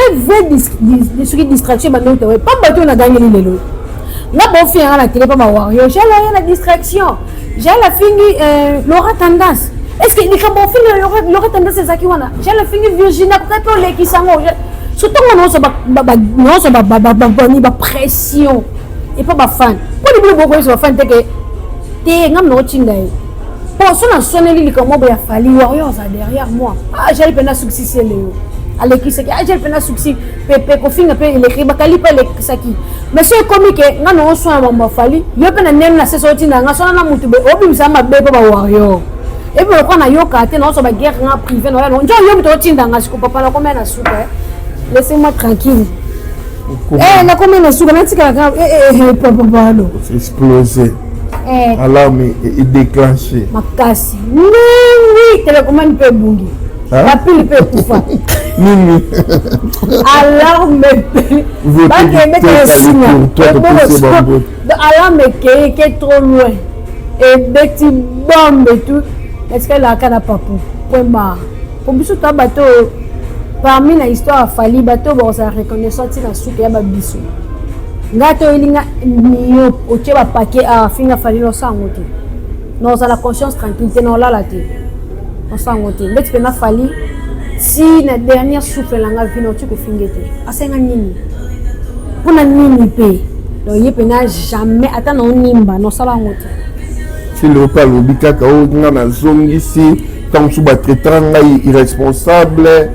distraction maintenant pas bateau na gagné lelo na bon fi à la télé pas ma warrior j'ai la distraction j'ai la fingi Laura Tendance est-ce que ni ka bon film Laura Tendance c'est ça qui wana j'ai la fingi Virginie ka to le ki sango surtout on so ba pression et pas ba fan pour les beaucoup so fan te ngam no chinga pour sonner li comme ya fali warrior ça derrière moi j'ai peine à succès Léo aleki saki j'ai peine à succès pepe ko finga pe il écrit bakali pa le saki mais c'est comique nga no so ma fali yo peine nem na seso tinga nga sona na mutu be obi sa ma be pa warrior et puis on a yo kate no so ba guerre nga privé no njo yo mutu tinda nga siko papa na combien na souka laissez-moi tranquille na combien na souka na tika ka papa no c'est explosé alarme est déclenché makasi oui télécommande peut bungi la pile peut poufa nini alarme alarme qui est trop loin et des petits bombes et tout est-ce que la canne a pas point barre pour biso ta bateau parmi la histoire fali bateau bon ça reconnaissance na souka ya babiso ngato ilinga niyo oche ba paquet a finga fali no sango te non ça la conscience tranquille non la te on sango te mais tu peux na fali si la dernière souffle langa vino tu ko fingete asenga nini pona nini pe donc yepe na jamais ata na nimba no sala ngote si le pas lobika ka o ngana zongi si tant sous ba traitant ngai irresponsable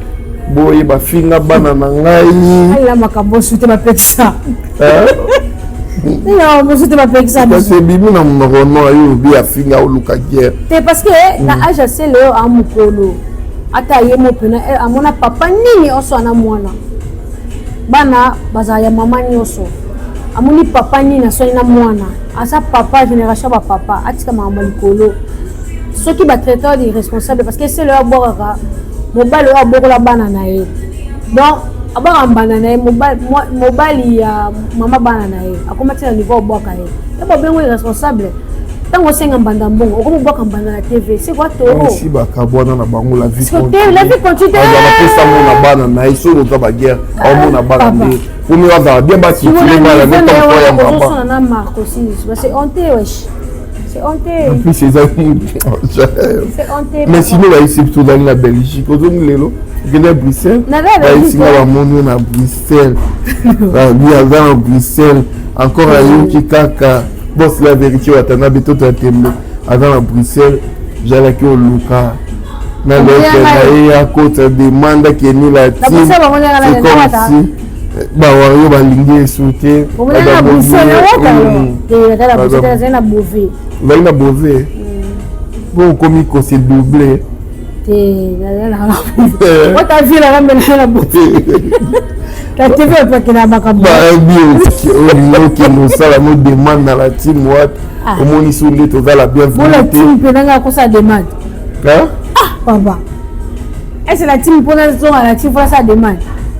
boye bafinga bana na ngai ala makambo sute bapekisa non mo sute bapekisa parce que bibi na monoko ayo bi afinga oluka guerre te parce que na age c'est le amukolo ata ye mo pena amona papa nini oso na mwana bana baza ya mama nyoso amuni papa nini so na mwana asa papa génération ba papa atika mama likolo ceux qui ba traiteur des responsables parce que c'est leur boraka mobile wa bokola bana na ye donc abanga bana na ye mobile ya mama bana na ye akomati na niveau boka ye yaba bengo responsable tango senga mbanda mbongo okomo boka mbanda na TV c'est quoi toro si ba kabwana na bango la vie continue la vie continue on pesa mona bana na iso lo ka ba guerre au mona bana ndé pour nous avoir bien bâti tu ma la même temps ya papa on a marque aussi c'est honte wesh c'est honte en plus c'est ça c'est honte mais sinon là ici plutôt dans la Belgique au zone lelo gene Bruxelles là ici là mon na Bruxelles là bien dans Bruxelles encore à Yuki Kaka bon c'est la vérité watana beto tatembe avant à Bruxelles j'allais que au Luka na le à côté demande qui ni la team c'est comme si ba wayo balingi souté na Bruxelles la Bruxelles c'est na Beauvais là na Beauvais bon comme il s'est doublé what a vu la ramène la Beauvais la TV pas que na baka ba bio qui nous ça la nous demande dans la team what au moni sur les to la bienvenue la team penanga ko ça demande hein papa est-ce la team pour la team pour ça demande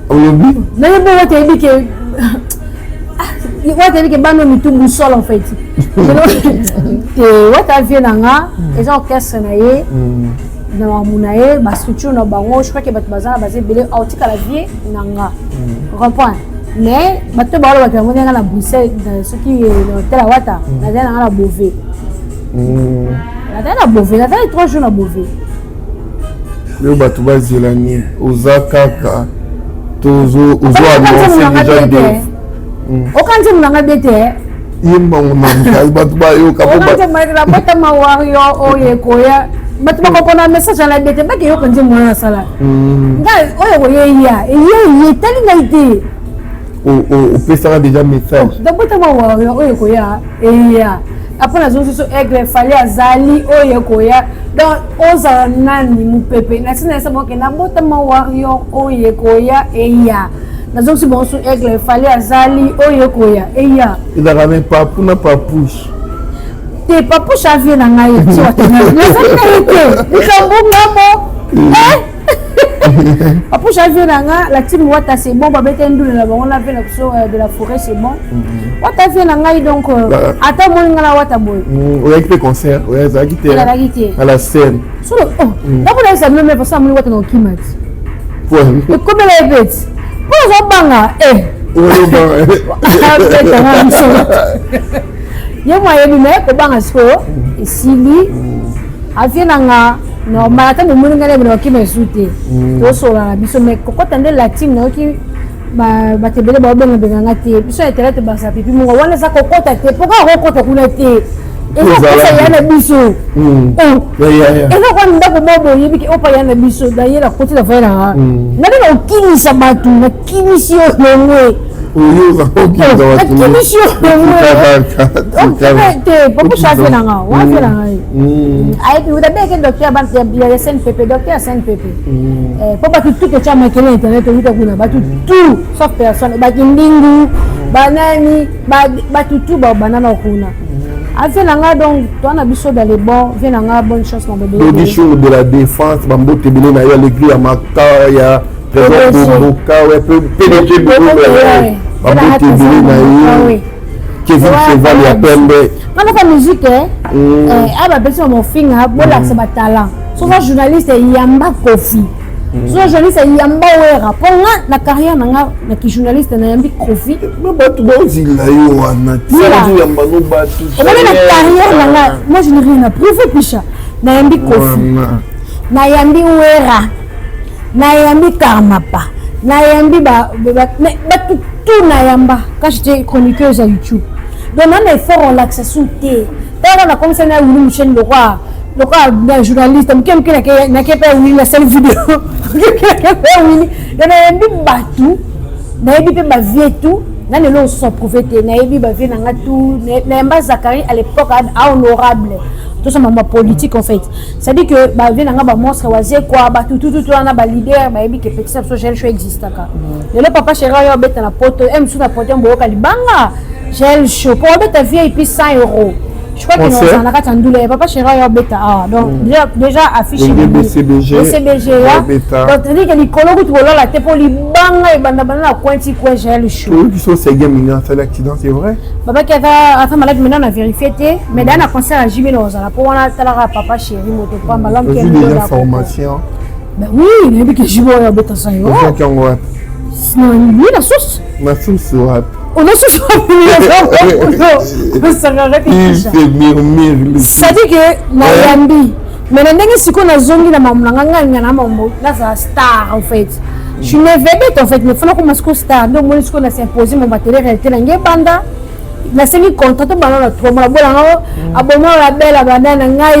oui non mais what a dit que what a dit que bano mitumbu sol en fait what a vu nanga les orchestre na ye na munaye ba structure na bango je crois que bato bazana basé belé autika la vie nanga comprends mais bato ba wala bato ngonga na Bruxelles ce qui hôtel à Wata na zana na Beauvais na Beauvais na 3 jours na Beauvais le bato bazilani ozakaka tozo avancer déjà de okanze munanga bete yimba munanga bato ba yo kapo okanze mara bata mawario oyekoya bato bakopona message na bete baki yo kanze mwana sala ngai oyo ye tali ngai te o pesara déjà message donc bata mawario oyekoya après la zone aigle fallait azali oyekoya donc oza nani mupepe na sina sema ke na bota mawario oyekoya na zone si bon so aigle fallait azali oyekoya il a ramé papou na papouche te papouche avie na ngai ti watana na sala te nikambungamo papouche avie na nga la team wata c'est bon babete ndule na bango na vela so de la forêt c'est bon wata vie na ngai donc ata mo ngala wata boy on a écouté concert ouais ça quitté à la scène so d'abord là ça même pour ça mo wata no kimat ouais et comme les bêtes pour zo banga ye moyen bi me ko banga so isili avie na nga normal ata mo ngale bino ki mesute to so la biso me ko tande la team na ki ba te bele ba benga benga te biso internet ba sa pipi mo wana sa ko kota te poka ko kota kuna te e ko sa yana biso e ko kwa ndako bobo yibi ki opa yana biso da yela koti da fera na na okini sabatu na kinisi yo ngwe oyo okini da watu kinisi yo ngwe te popo chafe na nga wa fe na nga ai bi uda beke docteur ban ya SNPP docteur SNPP popa tout que chama kele internet uta kuna batu tout sauf personne ba kindingu banani ba tout ba banana kuna afin nanga donc toi na biso dans les bons vient nanga bonne chance na bébé l'audition de la défense bambo tebele na ya l'église ya maka ya présent boka ouais PDG bambo tebele na yo Kevin Cheval ya pembe kana fa musique aba beso mo finga bola se ba talent so ça journaliste yamba Kofi so journaliste yamba wera ponga na carrière nanga na ki journaliste na yambi Kofi mais batu bozila yo wana ti yamba no batu na carrière nanga moi je n'ai rien à prouver picha na yambi Kofi na yambi wera na yambi Karmapa na yambi batu tout na yamba quand j'étais chroniqueuse à YouTube donc on est fort en l'accession T on a comme ça na une chaîne de roi un journaliste, n'a pas eu la seule vidéo. Il y a un batou, n'a vie tout. Dans les lots sont prophètes, naïbi ba vie nanga tout, n'imba Zacharie à l'époque honorable. Tout ça ma politique en fait. Ça dit que ba vie nanga ba monstre wazie quoi, ba tout on a ba leader, ba yebi que petit ça gel show existe ka. Le papa chéri yo beta na poto, sous la poto mbo kalibanga. Gel show pour beta vie et puis 100 €. Je crois que nous en a quatre andoulés. Papa chéri yo beta donc déjà affiché BCBG là. Donc tu dis que les colons tu vois la tête pour les banga et banda la cointi quoi gel show. Eux qui sont ces gars minants, c'est l'accident, c'est vrai? Papa qui a malade maintenant on a vérifié mais dans un concert à Jimmy Rosa pour on a talara papa chéri moto pas mal l'homme qui est des informations. Ben oui, il y a que Jimmy yo beta ça yo. Non, lui la source. Ma source ouais. On a ce soir, ça dit que Nayambi, mais si on a zongi la maman, là c'est star en fait. Je suis bête en fait, mais il faut que je star. Donc moi je suis imposé mon matériel réalité là, banda. Na seni contrat to bana trop mala bola abonnement la belle banana ngai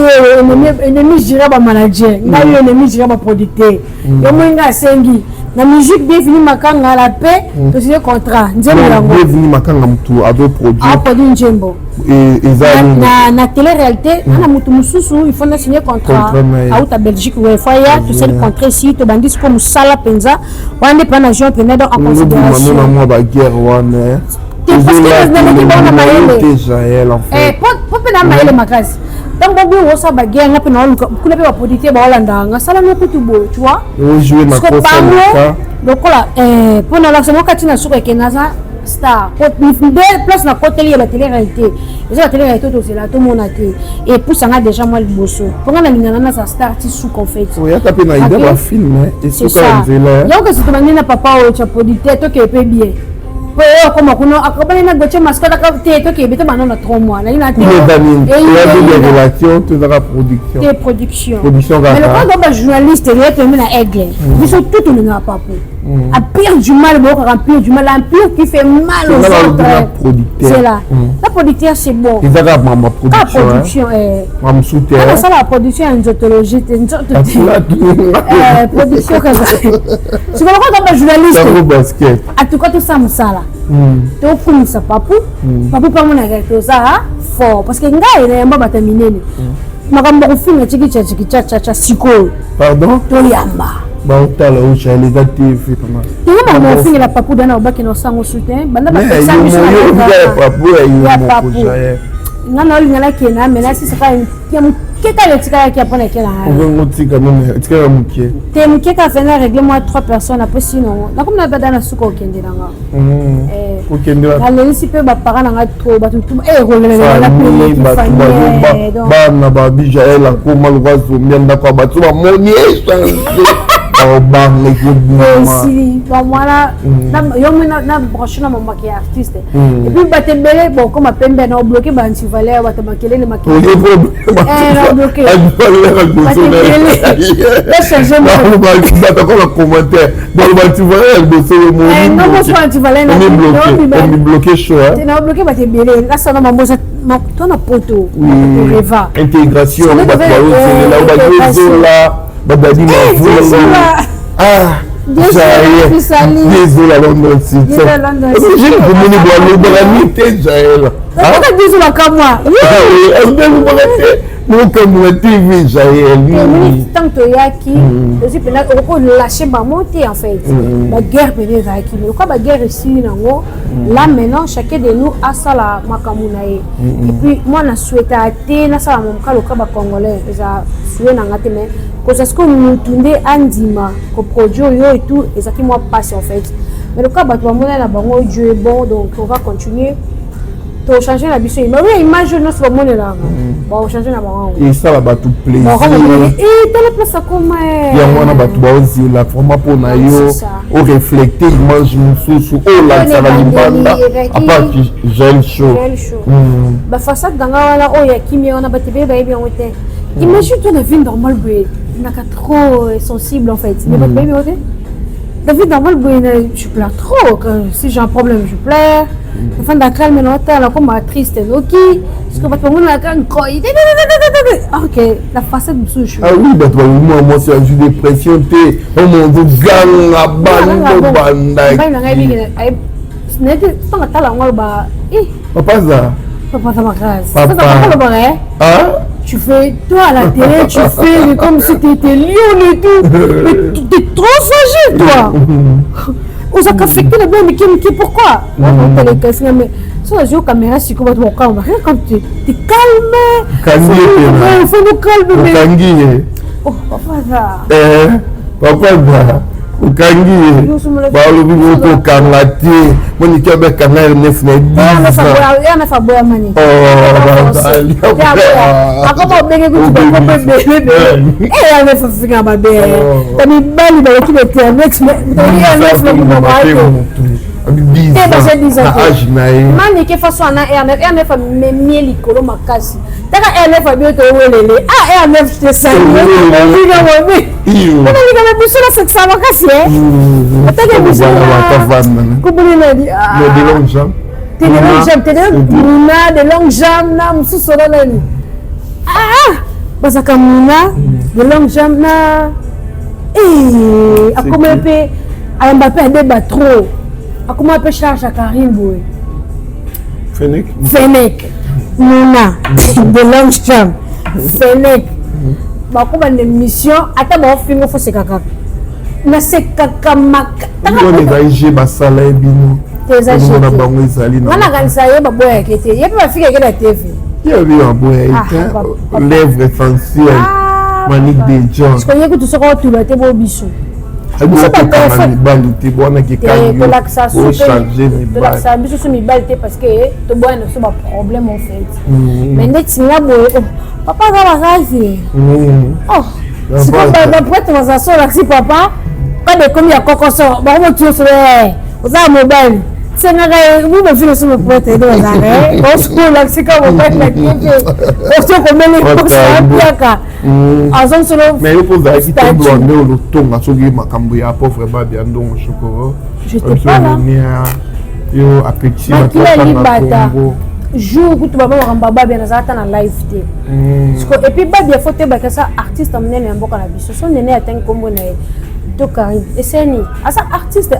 ennemi jira ba manager ngai ennemi jira ba producteur yo mwenga sengi na musique définie makanga la paix to signer contrat nzembo yango définie makanga mtu ado produit produit njembo na télé réalité na mutu mususu il faut na signer contrat auta Belgique ouais foya to signer contrat ici to bandis comme sala penza wande pa na jean penado en considération moi ba guerre wana parce que Jaël en fait. Pour la magas. Donc bon on ça baguette na pena kuna pe producteur ba Hollanda nga sala no kutubo tu vois. On jouer na donc là pour la lancement katina suka kenaza star pour place na côté la télé réalité. La télé réalité tout c'est là tout monde a été et pour ça déjà moi le bosso. Pour on a lingana na star ti sous en fait. Oui, ya tapé na idée ba film et sous comme zela. Ya que c'est tout na papa o cha producteur to que peut bien. Comme on a accompagné notre voiture mascotte à côté, toi qui es bête maintenant 3 mois. Là il a des relations, tout la production. Des productions. Production. Mais le quand on journaliste, il est terminé à aigle. Ils sont tout on n'a pas pour. À pire du mal, bon, remplir du mal, l'empire qui fait mal aux autres. C'est là. La production c'est bon. Ils ont ma production. La production est. Mam soutien. Ah ça la production est une zootologie, une sorte de production comme ça. C'est comme quand on journaliste. C'est basket. À tout cas tout ça me ça là. To funisa papu papu pa mona ga ça fort parce que ngai na yamba bataminene makambo kufinga chiki cha siko pardon to yamba ba utala ucha les TV pama tu mo finga la papu dana obaki no sango soutien banda ba pesa mi ya papu ya papu ngana olingala kena mena si saka Qu'est-ce que tu as fait pour les gens? Tu as fait régler moi 3 personnes après sinon. Donc on a pas dans la soupe au Kenya. Au Kenya. Alors ici peut parents n'ont trop battu tout. Eh relève la famille. Bah na bah déjà elle a comment le voir zombie d'accord battu bah mon oh bang les si voilà yo na branché na maman qui est artiste et puis batembele bon comme pembe na bloqué ba anti valeur batamakele le makele non bloqué laisse changer moi ba ko commentaire bon ba tu vois elle de ce moment non moi soit anti valeur on est bloqué chaud hein na bloqué batembele là ça na maman toi na poto reva intégration ba là Badadi désolé London City. J'ai communiqué pour le Bramité Jaël. Désolé comme moi. Mon comme TV Jaël. Tant que yaki, aussi peut-être on peut lâcher ma montée en fait. La guerre peut-être avec lui. Quand la guerre ici nango, là maintenant chacun de nous a ça la makamunae. Et puis moi na souhaité até na ça mon cas le cas congolais. Ça souhaité na ngate mais parce que nous tourner andima ko produire yo et tout et ça qui moi passe en fait. Mais le cas bato mona na bango Dieu est bon donc on va continuer. To changer la biso. Mais oui, image nous sur mon là. Bon, changer la bango. Et ça la bato plaisir. Et telle place comme il y a moi na bato ba aussi la format pour na yo au refléter image mususu oh là ça va libanda à part gel chaud. Ba façade danga wala oh ya kimi on a batebe ba bien wote. Imagine toi la vie normale na trop sensible en fait. Mais batebe wote. David normal je pleure trop. Si j'ai un problème, je pleure. Enfin d'accord, mais non, là comme triste Loki. Parce que votre monde là quand ok, la facette de souche. Ah oui, bah toi moi c'est une dépression té. Oh mon Dieu, gang la bande. Papa ça. Papa ça m'agresse. Papa. Hein? Tu fais, toi à la télé, tu fais comme si tu étais lion et tout. Mais tu es trop fragile, toi. On s'est affecté les blancs, mais pourquoi? Mais sur la caméra, c'est comme ton calme. Quand tu es calme, il faut nous calmer. Oh, papa ça. Papa ça. Ukangi balo bibo kamati moni kebe kanal nef na ya na faboya mani akoma benge ku ba bebe ya na fafika ba be tani bali ba ki bete next ya na flo mo ba mani ke façon na ya na fa memie likolo makasi taka ya na fa bio to welele ya na te sani biga mo bi ona liga na biso na seksa makasi atake biso kubulina di de longues jambes Muna de longues jambes na mususoro nani basaka Muna de longues jambes na akoma pe ayamba pe débat trop akoma pe charge à Karim boy Fennec Muna de longues jambes Fennec bakoma na mission ata ba fingo fo sekaka na sekaka maka on est j'ai basala ebino na bango ezali na wana kanisa ye baboya kete ye pe bafika ke na TV ye bi baboya ite lèvres essentielles manique de John parce que ye kutu soko tu ba te bo biso c'est pas téléphone bali te bona ke kangi o changer ni bali ça biso so mi bali te parce que to boya na so ba problème en fait mais net singa boye papa va raser oh c'est pas d'après transaction là si papa pas de comme il y a cocoso ba mo tu so oza mobile senga vous me file sur le pote de zare au school là c'est comme mobile là qui au so comme les box piaka azon solo mais il faut dire que blonde le tonga so gi makambo ya pauvre ba bien donc chokoro je te parle yo appétit na jour où tu vas voir un baba bien azata na live té et puis ba bien photo ba que ça artiste amnene mboka na biso so nene ateng kombo na Karim et c'est ni asa artiste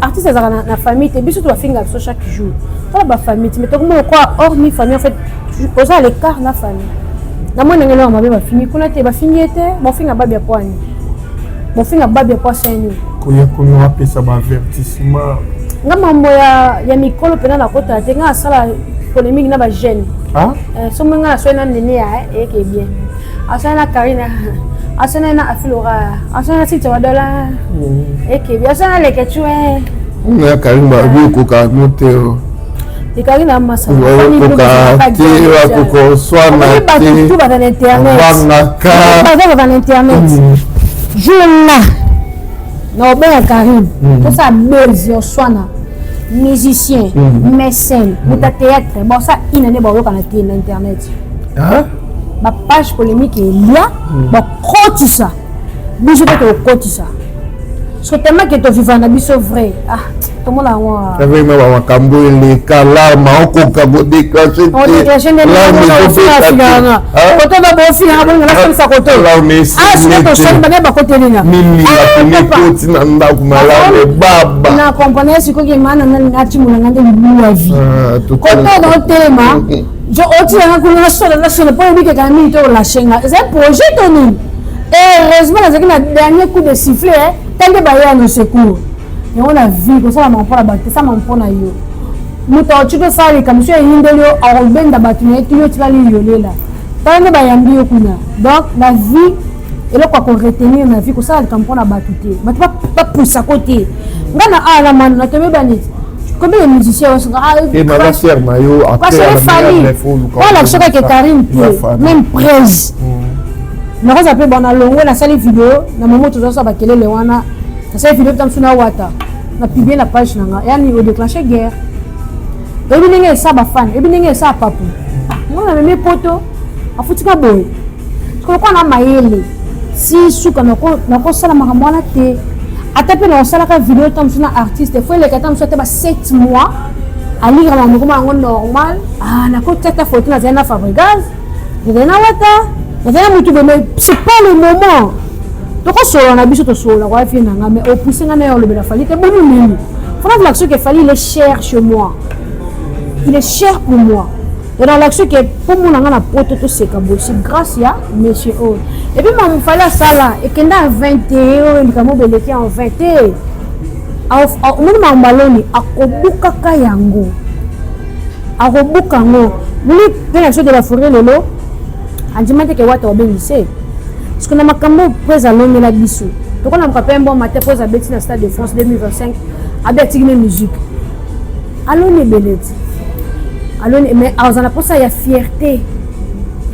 na famille te biso to finga so chaque jour to ba famille mais to comment quoi hormis famille en fait poser à l'écart na famille na moi ngelo ma ba fini kuna te ba fini te mo finga ba bien poani mo finga ba bien poa c'est ni konya apesa ba avertissement nga mambo ya mikolo pena na kota te nga sala polémique na ba jeune so nga na so na nene ya ke bien asa na Karina asana na afilora asana si tawadala eke bi asana leke chwe na Karimba bi ko ka moteo ikarina masa ni ko ka ti wa ko swana ti tu ba na internet ba na internet journal na obeya Karim to sa bezi swana musicien mécène muta théâtre bon ça inane ba ko na internet ma page polémique est là ba kotisa biso te kotisa so tellement que to vivant na biso vrai tout le monde a moi avec ma makambo les kalarma ko ka go déclencher on déclencher les là koto ba bo fina ba ngala sa koto c'est to so ba koto nina mimi la koti na ndako malade baba na comprendre ce que mana na chimuna ngande biwa vie koto na tema je oti na kuna solo pour lui que Camille to la chenga c'est un projet tonu et heureusement la dernier coup de sifflet tant que ba no secours et on a vu que ça m'a pas battu ça m'a pas na yo muto tu peux faire comme si indelo a robenda batune tu yo tibali yolela tant que ba yambi yo kuna donc la vie et là quoi qu'on retenir na vie que ça le campona batute mais pas pousser à côté ngana ala man na tebe banit. Combien de musiciens et ma sœur Mayo après la chose que Karim même presse na ko appelé bon na longo na sali vidéo na moment tout ça ba kelele wana na sali vidéo tam suna wata na publier la page nanga yani au déclencher guerre et bi ninge ça ba fan et bi ninge ça papu moi na mes potos afutika boy ko na mayele si suka na ko sala makamwana te Atapé dans ça la vidéo comme ça artiste, il faut les 7 mois. À lire un moment normal. Ah, la côte tête photo dans un Fabregas. C'est pas le moment. Donc on a besoin de solo, on va faire mais au pousser na le bela fallait que bon nous. Faut l'action qu'il fallait il est cher chez moi. Il est cher pour moi. Et dans l'action que pour moi na poto to c'est grâce à monsieur O. Et puis il fallait ça là et que dans 21 il comme beleki en 21. Au même maloni akobuka kayango. Akobuka ngo. Lui dans l'action de la forêt lelo. Andimate ke wata obengise. Parce que na makambo presa longue la biso. Donc on a un bon matin presa beti na Stade de France 2025 avec une musique. Allons beleti. Allons mais on a pas ça ya fierté.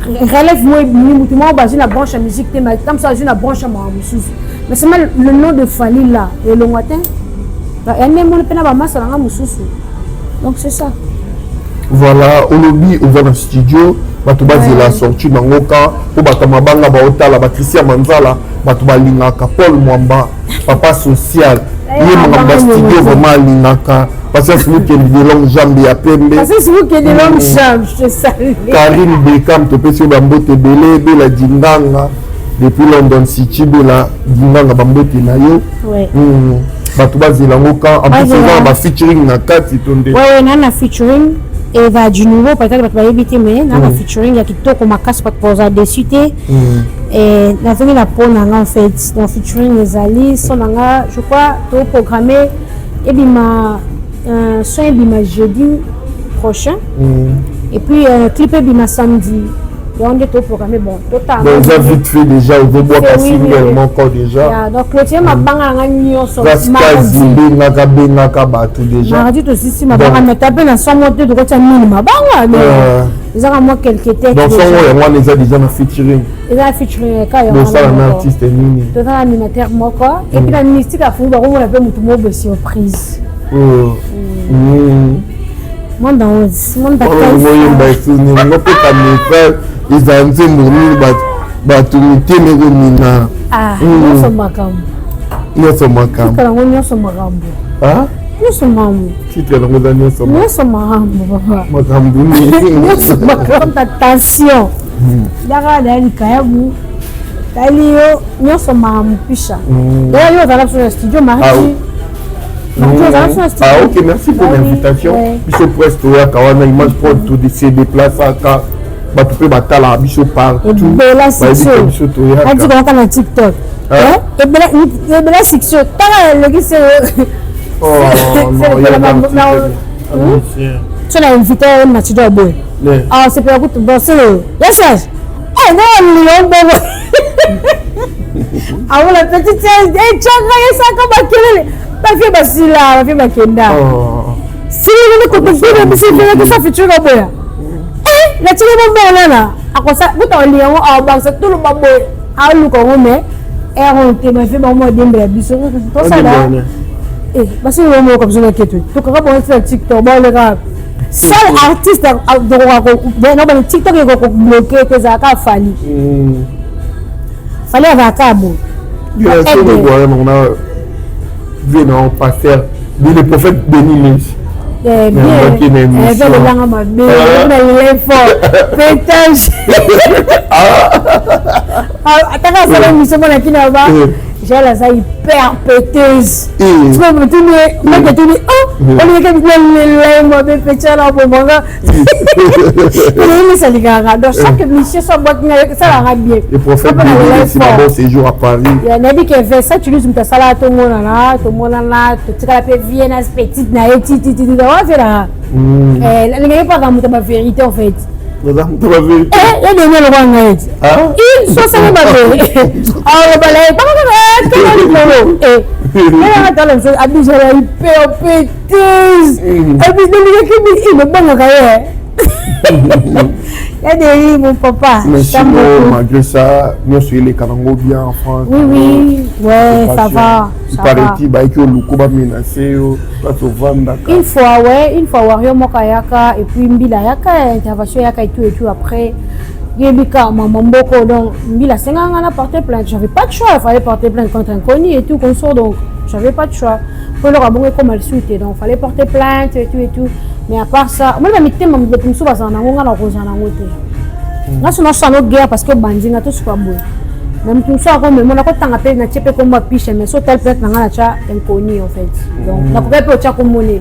Relève moi mutumo basé na branche musique te mais comme ça je na branche ma mususu. Mais c'est mal le nom de Fali là et le matin. Et même on peut na ba massa na mususu. Donc c'est ça. Voilà, au lobby, on va dans le studio, Batouba la sortie dans le cas, pour Batamabanga, Baotala, Patricia Manzala, Batouba Lingaka, Paul Mwamba, Papa Social, il y a un studio vraiment Lingaka, parce que c'est vous qui avez des longues jambes et à Pembe. Parce que c'est vous qui avez des longues jambes, je salue. Karine Bekam, tu peux sur Bambote Belé, Bela Dinganga, depuis London City, Bela Dinganga, Bambote Nayo. Oui. Batouba Zelangoka, en plus, c'est un featuring na 4, c'est ton dé. Oui, on a un featuring. Et va du nouveau peut-être que éviter mais dans le featuring il y a qui toque comme casse pas poser dessus et la venue la peau en fait dans featuring les alliés sont je crois tout programmé et bien ma soin bien jeudi prochain et puis clip bien samedi et on est tout programmé bon totalement donc vous vite fait déjà vous boire pas singulièrement encore déjà donc le tien ma banga ngagno so mardi benga batu déjà mardi to sisi ma banga mais taper dans son moteur de côté minimum ma banga mais ils ont moi quelques têtes donc son moi les a déjà featuring ils a featuring ka donc ça un artiste nini to un animateur moko et puis la mystique a fou ba on a fait mutu mo surprise monde dans monde dans ils ont dit ok, merci pour l'invitation. Bishop Presto, Kawana, Image Prod, tout se déplace à Ka. Tu peux battre la Bishop partout. Et Bella Sixo. On dit qu'on a un TikTok. Et Bella Sixo. T'as le c'est. Oh non, tu l'as invité à Mathieu Boy. Ah, c'est pas good. Bon, c'est le. Yes, eh non, on ah, la petite sœur, eh, tiens, ça comme quel pas fait basila, pas fait makenda. Si vous ne comprenez pas, c'est ça fait tu vas boire. Eh, la tire bon là. À quoi ça, vous t'en lions à bas tout le babo. À nous comme mais et on te m'a fait bon mot d'emblée biso tout ça là. Eh, parce que le mot comme ça là que tout. Donc quand on fait TikTok, bon les gars. Seul artiste non TikTok est bloqué que ça a fallu. Fallait avoir cabo. On a vu non pasteur le prophète béni bien le langue ma bien l'effort pétage attends ça la mission mon qui là-bas j'ai la ça hyper péteuse tu peux me tourner me tourner oh on est comme le moi be pétage là pour moi ça les gars donc chaque mission soit boîte ça la rend bien le prophète béni c'est un bon séjour à Paris il y a nabi qui fait ça tu lui dis ça là tout le monde là tu la peux vienne petite na titi on fait là les gars pas comme ta vérité en fait il y a des gens qui ils sont ça ah balai il y a des mon papa. Mais sinon, malgré ça, nous sommes les Kanango bien en France. Oui, ouais, ça va. Il paraît qu'il y a un menacé, une fois, Wario Mokayaka, et puis Mbila Yaka, intervention Yaka et tout après. Yébika, maman Boko, donc Mbila Senga a porté plainte. J'avais pas de choix, il fallait porter plainte contre un connu et tout, qu'on sort donc. j'avais pas de choix. Pour le rabon comme elle souhaitait, donc fallait porter plainte et tout. Mais à part ça, moi je mettais mon bébé sur base en angon, alors qu'on en a goûté. Là c'est notre guerre parce que bandit n'a tout ce pas beau. Même tout ça comme mon accord tant appelé n'a pas comme moi piche mais sur tel peut-être n'a pas inconnu en fait. Donc n'a pas peut être comme monnaie.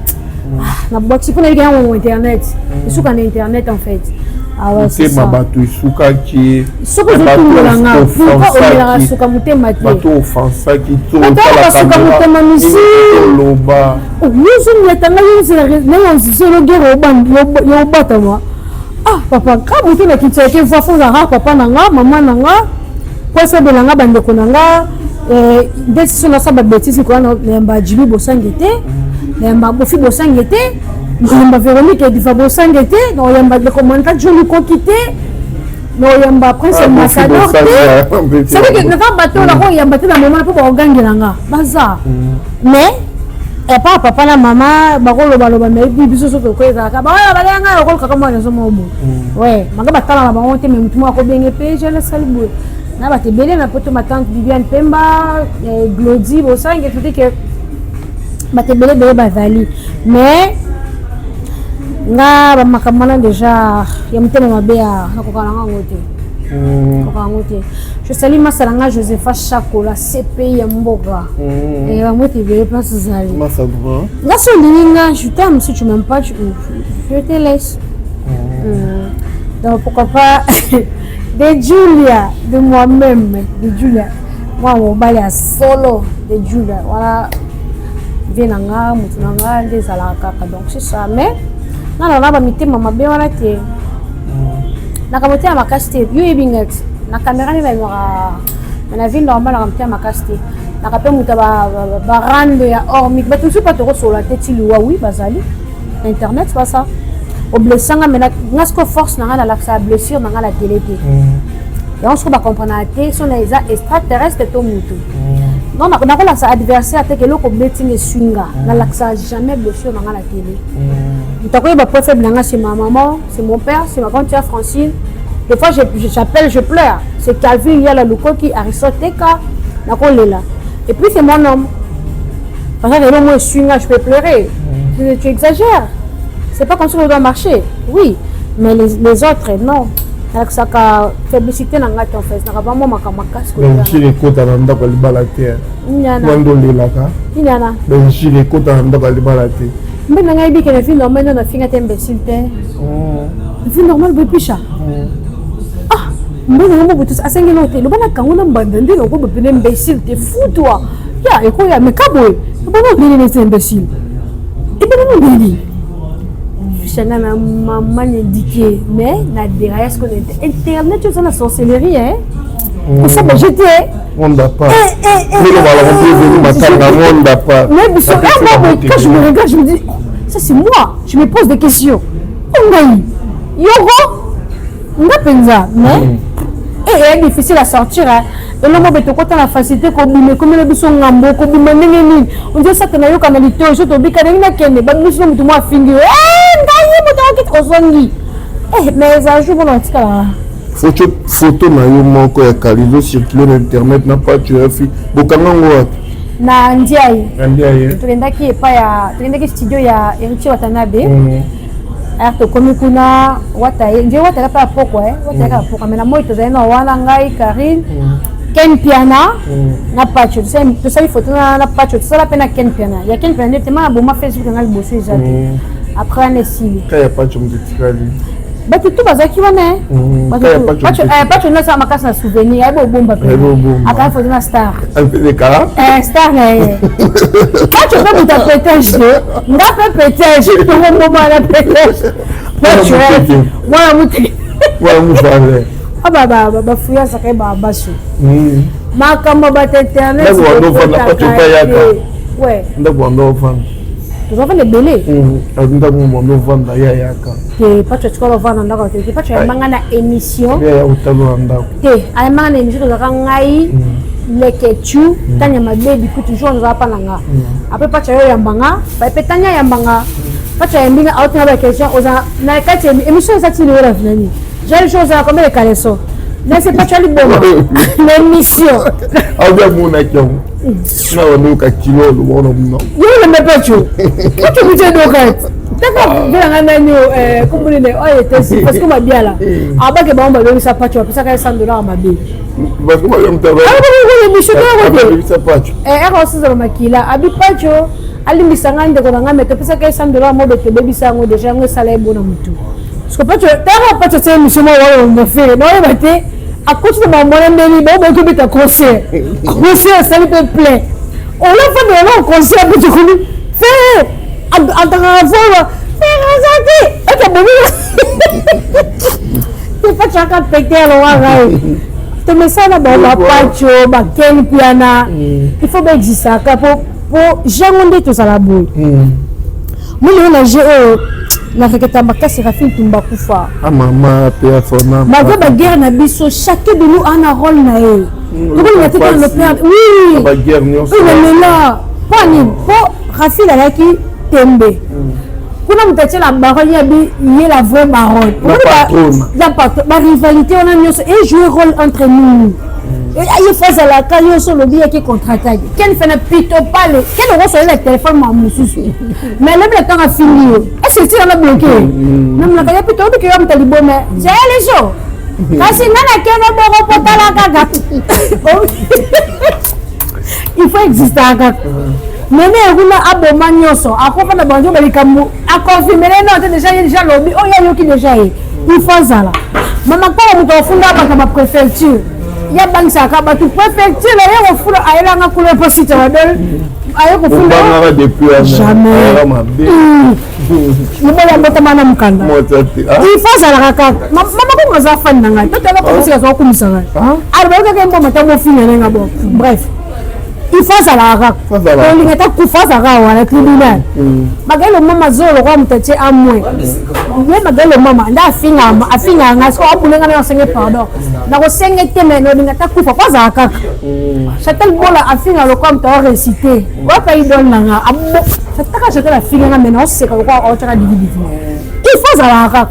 Na boîte si pour les gars ont internet, ils sont en internet en fait. Ah ouais, c'est ça. Bateau suka qui suka zotungulanga pourquoi omelaka suka motema te bateau offensa qui to la suka motema misi loba yuzu nyatanga yuzu na nzelo gero yo bata moi ah papa ka mutu na kiteke voix fo za papa nanga maman nanga kwa sababu nanga bandeko nanga décision na saba bêtise ko na mba jibi bosangete na mba bofi bosangete Yamba Véronique et Diva Bossangete, non Yamba le commandant Jolie Kokité, non Yamba Prince Ambassadeur. Ça veut dire que le bateau là, Yamba te la maman pour organiser l'anga, bazar. Mais et pas papa la maman, bagolo baloba mais biso soto ko ezaka. Ba ya nga ko kaka mo na somo bo. Ouais, manga batala la bango te même tout ko bien épée, je la salibou. Na ba te belé na poto ma tante Viviane Pemba, Glody Bossangete, tout que ba te belé ba vali. Mais nga ba makamana déjà ya mutema mabea nakokana ngote je salue ma salanga Josepha Chakola CP ya mboga et ba moté belle place zali nga so linga je t'aime si tu m'aimes pas je te laisse donc pourquoi pas de Julia de moi-même de Julia moi mon bali à solo de Julia voilà venanga mutunanga des alaka donc c'est ça mais non non ba mitema mabe wana te na kamote ya makaste yo ebinget na caméra ni ba na vie normale na kamote makaste na kape muta ba rando ya ormic ba tout pas to sur la tête liwa oui bazali internet pas ça au blessanga mais ngasko force na la blessure na la télé te donc ce qu'on va comprendre te sont les extraterrestres to mutu non na ko sa adversaire te que loko betting swinga na l'axa jamais blessure na la télé. T'as ba prof faible c'est ma maman, c'est mon père, c'est ma grande sœur Francine. Des fois j'appelle, je pleure. C'est Calvin il y a la Luko qui Aristoteka na ko lela. Et puis c'est mon homme. Parce que moi swinga je peux pleurer. Tu exagères. C'est pas comme ça qu'on doit marcher. Oui, mais les autres non. Ça ka félicité na ngata en fait na ba mo makamaka ce que je kota na ndako libala te mwando lelaka nyana ben je kota na ndako libala te mais na ngai bi que la vie normale na finga te imbécile te la vie normale be pisha ah mais na mo butu asengi no te lo bana kangona mbanda ndi lo ko be imbécile te fou toi ya eko ya mais kaboy lo bana ni les imbécile et ben non bini Chana na maman indiqué mais na derrière ce qu'on est internet tu sais la sorcellerie hein on s'est jeté on n'a pas mais quand je me regarde je me dis ça c'est moi je me pose des questions Yoro nga penza mais et est difficile à sortir hein et là moi beto kota la facilité ko bime comme le biso ngambo ko bime nini on dit ça que na yo kanalité je to bika na kende ba muso mutu mo afingi mais un jour on tika la photo na yo moko ya kalizo circuler na internet na pas tu as fait bokanga ngo na ndiaye tulendaki studio ya Eric Watanabe to komi kuna ndio wata pa poko wata poko mais na moi to zaina wana ngai Karine Ken Piana na pacho tu sais photo na pacho tu sala pena Ken Piana ya Ken Piana tellement bon Facebook ngal bosso ezati après on est si kaya pacho mtikali batu tu bazaki wana pacho na sa makasa na souvenir aibo bomba pe aka photo na star star pacho na muta pétage nga pe pétage to bomba na pétage pacho moi muti ba fuya sa kai ba basu makamba ba internet ouais ndako ndo fan tu vas le belé ndako ndo vanda ya yaka te pacho tshikolo vanda ndako te pacho yambanga na émission ya utalo ndako te ayambanga na émission to ngai lekechu tanya mabebi ku toujours za pa nanga après pacho yo yambanga ba petanya yambanga pacho yambinga autre na question oza na kati émission za tini wala finani j'ai chose à combien de caleçons Là, c'est pas tu as le bon. L'émission. Ah, bien, mon accord. Non, on est au kilo, le bon homme. Yo, le mets pas tu. Tu me dis donc. D'accord, bien un agneau, comme on est, oh, était parce qu'on m'a bien là. Ah, bah, que bon, bah, oui, ça pas tu as ça qu'à $100 à ma bille. Parce que moi, je me travaille. Ah, oui, l'émission, ça pas tu. Elle aussi, ça m'a qui là. Abi pas tu. Ali misanga ndeko nanga mais que ça qu'à $100 mo de te baby sango déjà ngo salaire bon mutu. Parce que pas tu t'as pas tu sais émission moi on fait non il va te à cause de ma monnaie mais bon que tu concert. Concert ça lui peut plaire. On l'a fait de concert pour tu connais. Fais en tant qu'enfant fais ça et que bon. Tu pas tu as qu'à péter alors tu mets ça là bas pas tu ba ken piana. Il faut bien exister ça pour j'ai tout ça la boue. Moi on a fait makasi Rafin Tumba kufa. Ah maman personnellement. Malgré la guerre na biso chacun de nous a un rôle na e. Comment on a été dans le père. Oui. La guerre nous. Oui mais là pas ni pour Rafin la qui tembe. Kuna mutache la baronne yabi yé la vraie baronne. La patronne. La rivalité on a mis et jouer rôle entre nous. Il faut ça la caillou sur le billet qui contre-attaque. Quel fait ne plutôt pas le. Quel reçoit le téléphone mamoussou. Mais même le temps a fini. Est-ce que tu as bloqué? Non, mais la plutôt que tu as mis bon mais c'est les jours. Parce que nana qui ne peut pas la gaga. Il faut exister à gaga. Mais on a abonnement nyoso. À quoi faire le banjo belikamu? À confirmer non, déjà lobby. Oh il y a qui déjà est. Il faut ça là. Maman quand on doit fonder à ma préfecture. Il y a banque ça quand tu préfecture là il y a au fond à la couleur pas si tu vas donner ayo ko funda jamais ni bola mbota mana mukanda il faut ça la kaka mama ko ngaza fan nanga to tala ko sika so kumisa ngai arba ko ke mboma ta mo finya nga bo bref il faut ça la kaka ko linga ta ku fa ça ga wala tribunal bagalo mama zolo kwa mtache amwe ye bagalo mama nda afinga nga so abulenga na senge pardon na ko senge teme no linga ta ku fa za kaka chatel bola afinga lo comme ta réciter wa pa idon nga abo sataka chatel afinga nga mena se ka kwa o tara dividi il faut ça la kaka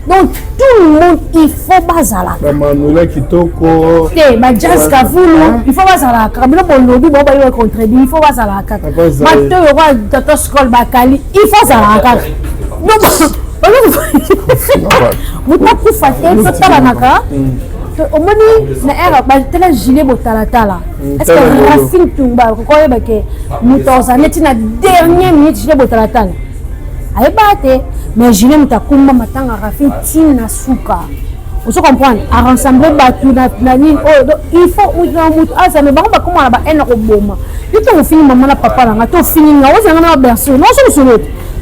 donc tout le monde il faut bazala Mamanula kitoko te ba jazz kafulu il faut bazala kabilo bolobi bo ba yo contribuer il faut bazala kaka mato yo kwa toto scroll bakali il faut bazala kaka muta kufa te fatala naka au moni na era ba tela gilet botalatala est-ce que Rafin Tumba ko yeba ke mutoza neti na dernière minute gilet botalatala aibate mais gilet mutakumba matanga Rafin tina suka vous comprenez à rassembler batu na nini oh il faut uza mutu asa me bakoma koma ba ena ko boma yuto ko fini mama na papa na to fini nga oza nga na berceau non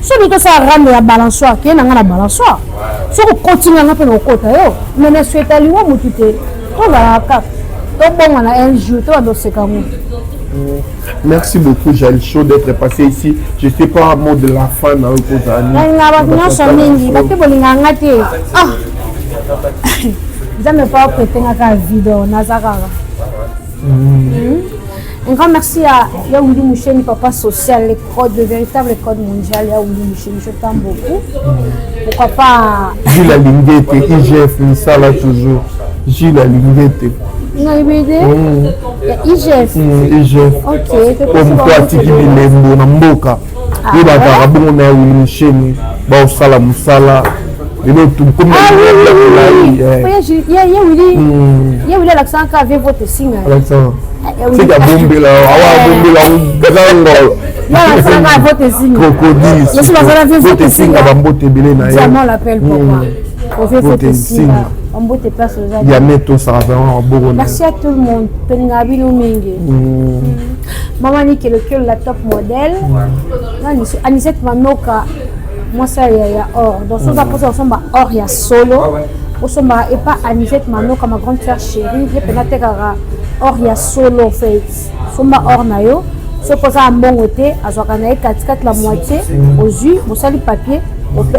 so to ça rendre la balançoire qui na nga na balançoire so ko continue nga pe no kota yo mais na souhaita liwa mutu te to ba ka to bonga na un jour to ba seka mu. Merci beaucoup, j'ai chaud d'être passé ici. Je ne sais pas un mot de la fin dans le Kozani. Un grand merci à Yaoundou Moucheni, papa social, les codes, le véritable code mondial. Yaoundou Moucheni, je t'aime beaucoup. Pourquoi pas. Gilles Alinguete, IGF, ça là toujours. Gilles Alinguete. Non, il y a IGF. IGF. Ok. Comme toi, tu dis les Mboka. Il va y avoir un Moucheni, Bausala Moussala. Il y a l'accent qui avait votre signe. C'est la bombe là. Crocodile. Votre signe à Bambote Belé. Diamant l'appelle pourquoi. Votre signe. Merci à tout le monde. Maman Nick est le cœur la top modèle. Anisette Manoka. Moi ça il y a or dans ce après ça ressemble à or il y a solo ressemble et pas Anisette Mano comme ma grande sœur chérie j'ai peut-être or il y a solo fait somba or na yo ce que ça un bon côté à soit qu'on a 4 la moitié aux yeux mon sali papier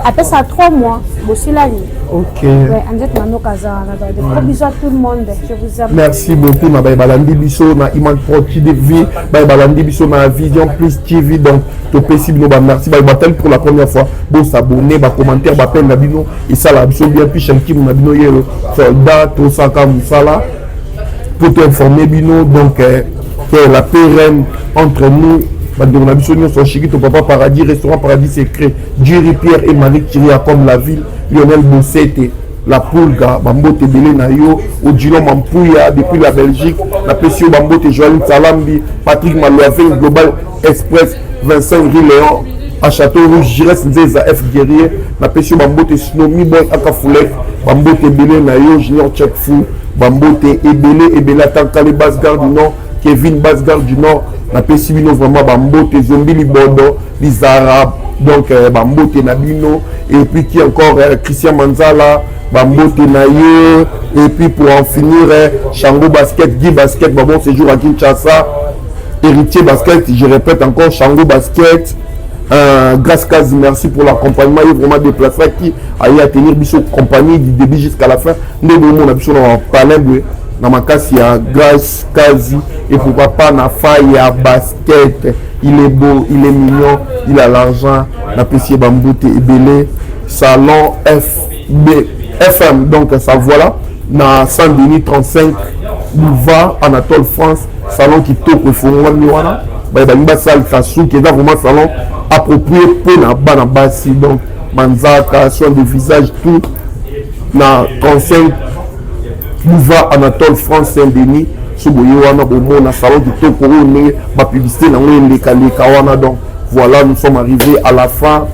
Après ça, 3 mois, aussi la nuit. Ok. Ouais, Andrette Mano Kaza, gros bisous à tout le monde. Je vous aime. Merci beaucoup. Na balandi biso na Iman Proki de vie, balandi biso na Vision Plus TV. Donc, to possible no merci. Batel pour la première fois. Bon, s'abonner, ba commentaire, ba peine na bino. Et ça la biso bien puis chanki na bino yelo. Soldat, to saka musala. Pour te informer bino. Donc, que la paix règne entre nous. On a besoin de son Chiquito Papa Paradis, restaurant Paradis secret, Jerry Pierre et Marie Kyria comme la ville, Lionel Bossete, la Pulga, Bambote Belé Nayo, Odilon Mampouya depuis la Belgique, la Pessio Bambote Joël Salambi, Patrick Malouafel, Global Express, Vincent Léon, à Château Rouge, Jires Nzeza F Guerrier, la Pessio Bambote Snomi Boy Akafoulek, Bambote Belé Nayo, Junior Tchekfou, Bambote Ebele Tankale Basgar du Nord, Kevin Basgar du Nord, na pesibino vraiment Bambote Zombi Libodo, les Arabes, donc Bambote Nabino, et puis qui encore Christian Manzala, Bambote Naye, et puis pour en finir Shango Basket, Guy Basket, bon séjour à Kinshasa, Héritier Basket, je répète encore Shango Basket, Grâce Kazi, merci pour l'accompagnement, il est vraiment déplacé qui a eu à tenir Bissot compagnie du début jusqu'à la fin, nous on a Bissot dans Palais na makasi ya Grâce Kazi et pourquoi pas na faille à basket, il est beau, il est mignon, il a l'argent, na PC Bamboute et Belé, salon FM, donc ça voilà, na Saint-Denis 35 boulevard Anatole France, salon qui toque au fond Miwana, bah salle Kassou qui est vraiment salon approprié pour na banabasi, donc manzaka, soin de visage, tout na 35 boulevard Anatole France Saint-Denis, sur Boywana, Bomona, salon du Tokoro, ma publicité, donc voilà, nous sommes arrivés à la fin.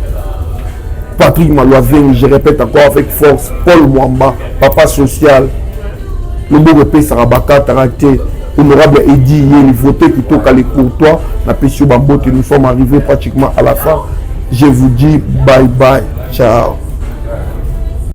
Patrick Malouaveng, je répète encore avec force, Paul Mwamba, papa social, le beau repère Sarabaka, Taracté, honorable Eddy, il voté plutôt qu'à les courtois, la Pessio Bambote, nous sommes arrivés pratiquement à la fin. Je vous dis bye bye, ciao.